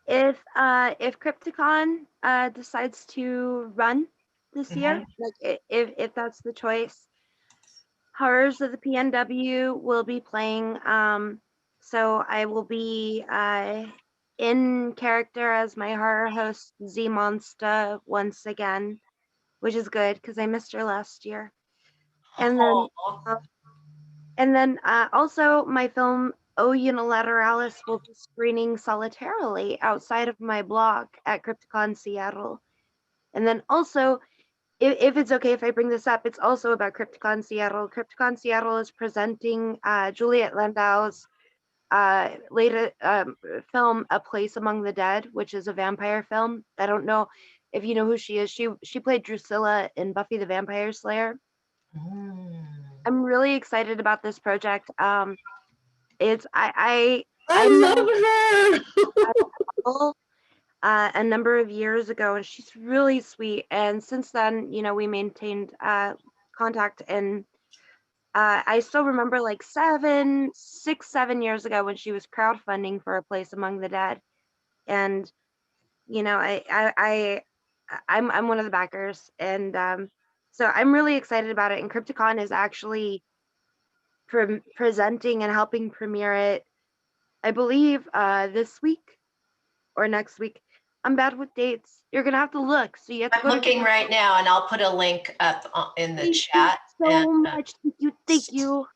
If Crypticon decides to run this year, like if that's the choice, Horrors of the PNW will be playing. So I will be in character as my horror host, Zee Monsta, once again, which is good because I missed her last year. And then also my film O Unilateralis will be screening solitarily outside of my blog at Crypticon Seattle. And then also, if it's okay if I bring this up, it's also about Crypticon Seattle. Crypticon Seattle is presenting Juliet Landau's latest film, A Place Among the Dead, which is a vampire film. I don't know if you know who she is. She played Drusilla in Buffy the Vampire Slayer. I'm really excited about this project. It's I love her. A number of years ago, and she's really sweet. And since then, we maintained contact. And I still remember like 7 years ago when she was crowdfunding for A Place Among the Dead. And I'm one of the backers, and so I'm really excited about it. And Crypticon is actually presenting and helping premiere it, I believe, this week or next week. I'm bad with dates. You're gonna have to look. So you have to I'm looking right now, and I'll put a link up in the chat. Thank you so much. Thank you.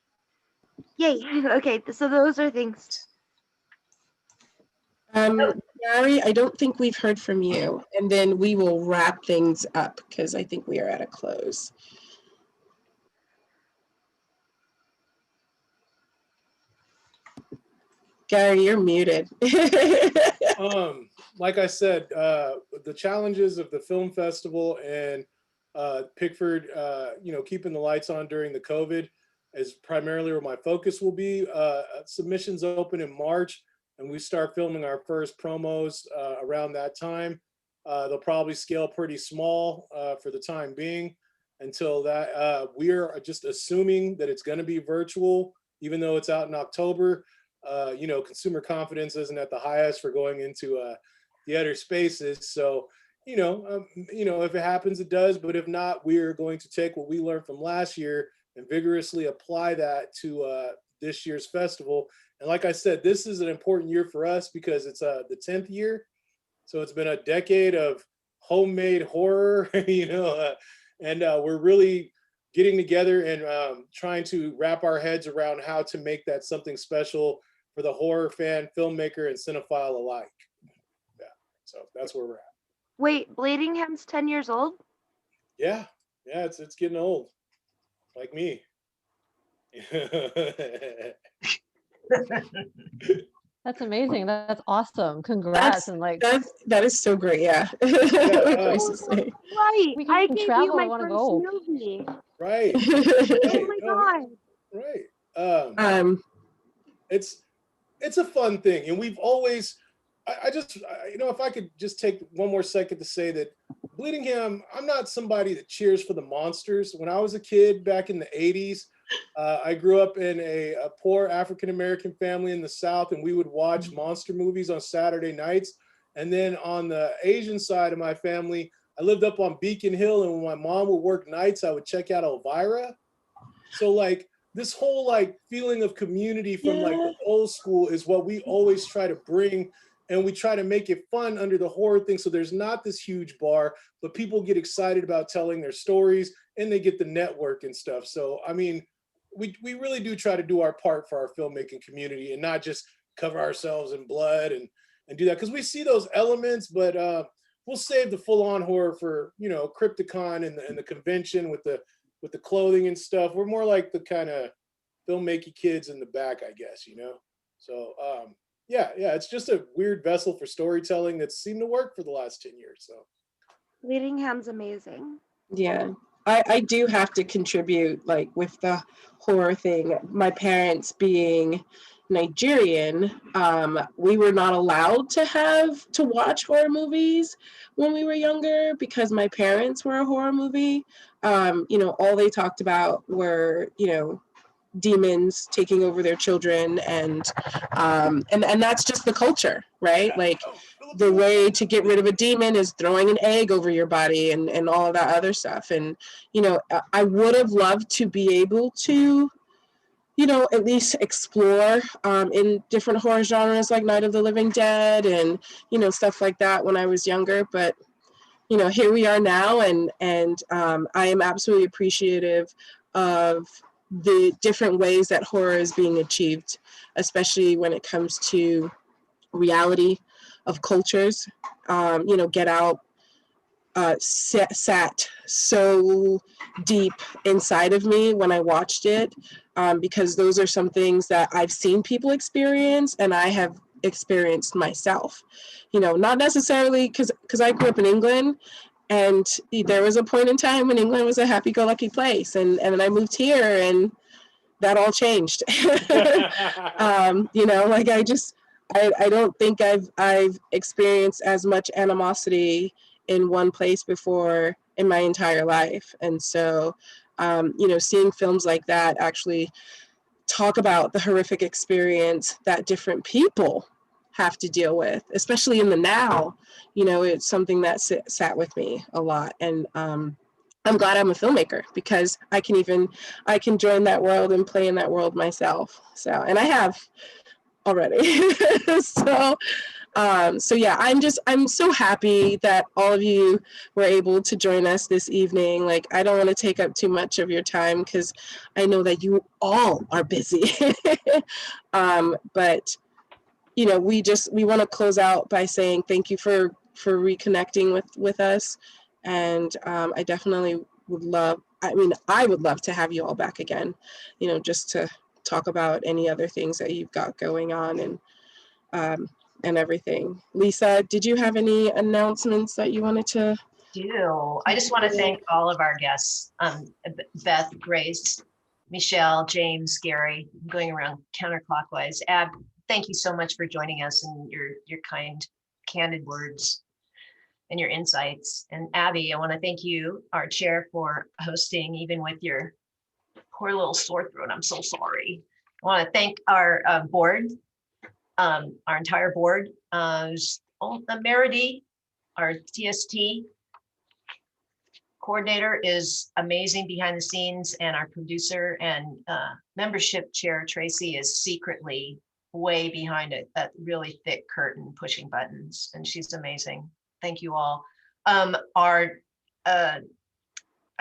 Yay. Okay, so those are things. Gary, I don't think we've heard from you, and then we will wrap things up because I think we are at a close. Gary, you're muted. Like I said, the challenges of the film festival and Pickford, keeping the lights on during the COVID is primarily where my focus will be. Submissions open in March, and we start filming our first promos around that time. They'll probably scale pretty small for the time being until that. We are just assuming that it's going to be virtual, even though it's out in October. You know, consumer confidence isn't at the highest for going into the outer spaces. So, you know, if it happens, it does. But if not, we're going to take what we learned from last year and vigorously apply that to this year's festival. And like I said, this is an important year for us because it's the 10th year. So it's been a decade of homemade horror, you know, and we're really getting together and trying to wrap our heads around how to make that something special for the horror fan, filmmaker, and cinephile alike. Yeah, so that's where we're at. Wait, Bladingham's 10 years old? Yeah, it's getting old, like me. That's amazing. That's awesome. Congrats. And like, that is so great. Yeah. Right. we I can gave travel. you my I want to first go. movie. Right. Oh my God. Right. It's a fun thing, and we've always. You know, if I could just take one more second to say that Bleedingham, I'm not somebody that cheers for the monsters. When I was a kid back in the 80s, I grew up in a poor African-American family in the South, and we would watch monster movies on Saturday nights. And then on the Asian side of my family, I lived up on Beacon Hill, and when my mom would work nights, I would check out Elvira. So like this whole like feeling of community from like the old school is what we always try to bring. And we try to make it fun under the horror thing. So there's not this huge bar, but people get excited about telling their stories and they get the network and stuff. So, I mean, we really do try to do our part for our filmmaking community and not just cover ourselves in blood and do that. Because we see those elements, but we'll save the full on horror for, you know, Crypticon and the convention with the clothing and stuff. We're more like the kind of filmmaking kids in the back, I guess, you know? So, yeah, it's just a weird vessel for storytelling that's seemed to work for the last 10 years. So Bleedingham's amazing. Yeah, I do have to contribute, like with the horror thing. My parents being Nigerian, we were not allowed to watch horror movies when we were younger because my parents were a horror movie. You know, all they talked about were, you know, demons taking over their children and that's just the culture, right? Like the way to get rid of a demon is throwing an egg over your body and all of that other stuff. And you know, I would have loved to be able to, you know, at least explore in different horror genres like Night of the Living Dead and, you know, stuff like that when I was younger. But you know, here we are now, and I am absolutely appreciative of the different ways that horror is being achieved, especially when it comes to reality of cultures. You know, Get Out sat so deep inside of me when I watched it, because those are some things that I've seen people experience and I have experienced myself. You know, not necessarily because I grew up in England, and there was a point in time when England was a happy-go-lucky place, and then I moved here and that all changed. You know, like I don't think I've experienced as much animosity in one place before in my entire life. And so, you know, seeing films like that actually talk about the horrific experience that different people have to deal with, especially in the now, you know, it's something that sat with me a lot. And I'm glad I'm a filmmaker because I can join that world and play in that world myself. So, and I have already. So yeah, I'm so happy that all of you were able to join us this evening. Like, I don't want to take up too much of your time because I know that you all are busy. But you know, we want to close out by saying thank you for reconnecting with us. And I definitely I would love to have you all back again, you know, just to talk about any other things that you've got going on and everything. Lisa, did you have any announcements that you wanted to? I just want to thank all of our guests, Beth, Grace, Michelle, James, Gary, going around counterclockwise. Ab, thank you so much for joining us and your kind, candid words and your insights. And Abby, I want to thank you, our chair, for hosting, even with your poor little sore throat. I'm so sorry. I want to thank our board, our entire board, Meredy, our TST coordinator is amazing behind the scenes, and our producer and membership chair, Tracy, is secretly way behind it, that really thick curtain pushing buttons, and she's amazing. Thank you all. I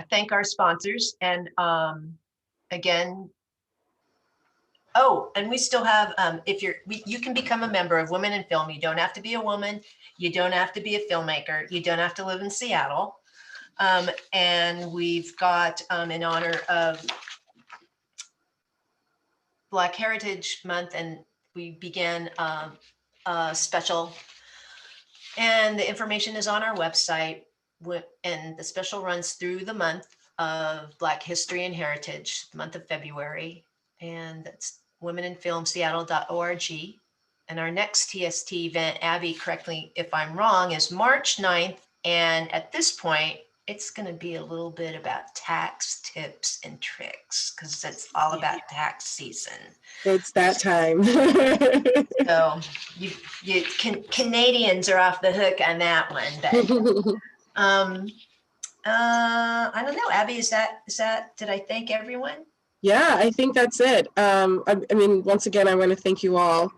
thank our sponsors, and again, oh, and we still have, you can become a member of Women in Film. You don't have to be a woman. You don't have to be a filmmaker. You don't have to live in Seattle. And we've got, in honor of Black Heritage Month, and we began a special, and the information is on our website, and the special runs through the month of Black History and Heritage, the month of February, and that's womeninfilmseattle.org. And our next TST event, Abby, correct me if I'm wrong, is March 9th. And at this point, it's going to be a little bit about tax tips and tricks, because it's all about tax season. It's that time. So Canadians are off the hook on that one. But I don't know, Abby, is that, did I thank everyone? Yeah, I think that's it. I mean, once again, I want to thank you all.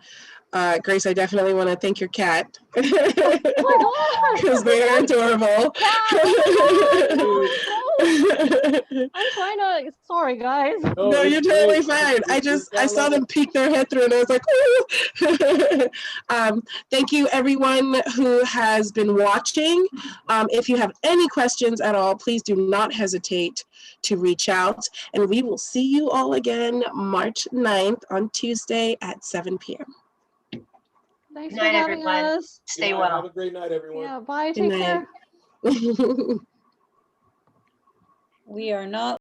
Grace, I definitely want to thank your cat. Oh Because they are adorable. I'm trying to, sorry guys. No, you're totally fine. I saw them peek their head through and I was like, ooh. Thank you everyone who has been watching. If you have any questions at all, please do not hesitate to reach out, and we will see you all again March 9th on Tuesday at 7 p.m. Thanks Good for night, having everyone. us. Stay Have well. a great night, everyone. Yeah, bye, Good take care. night. We are not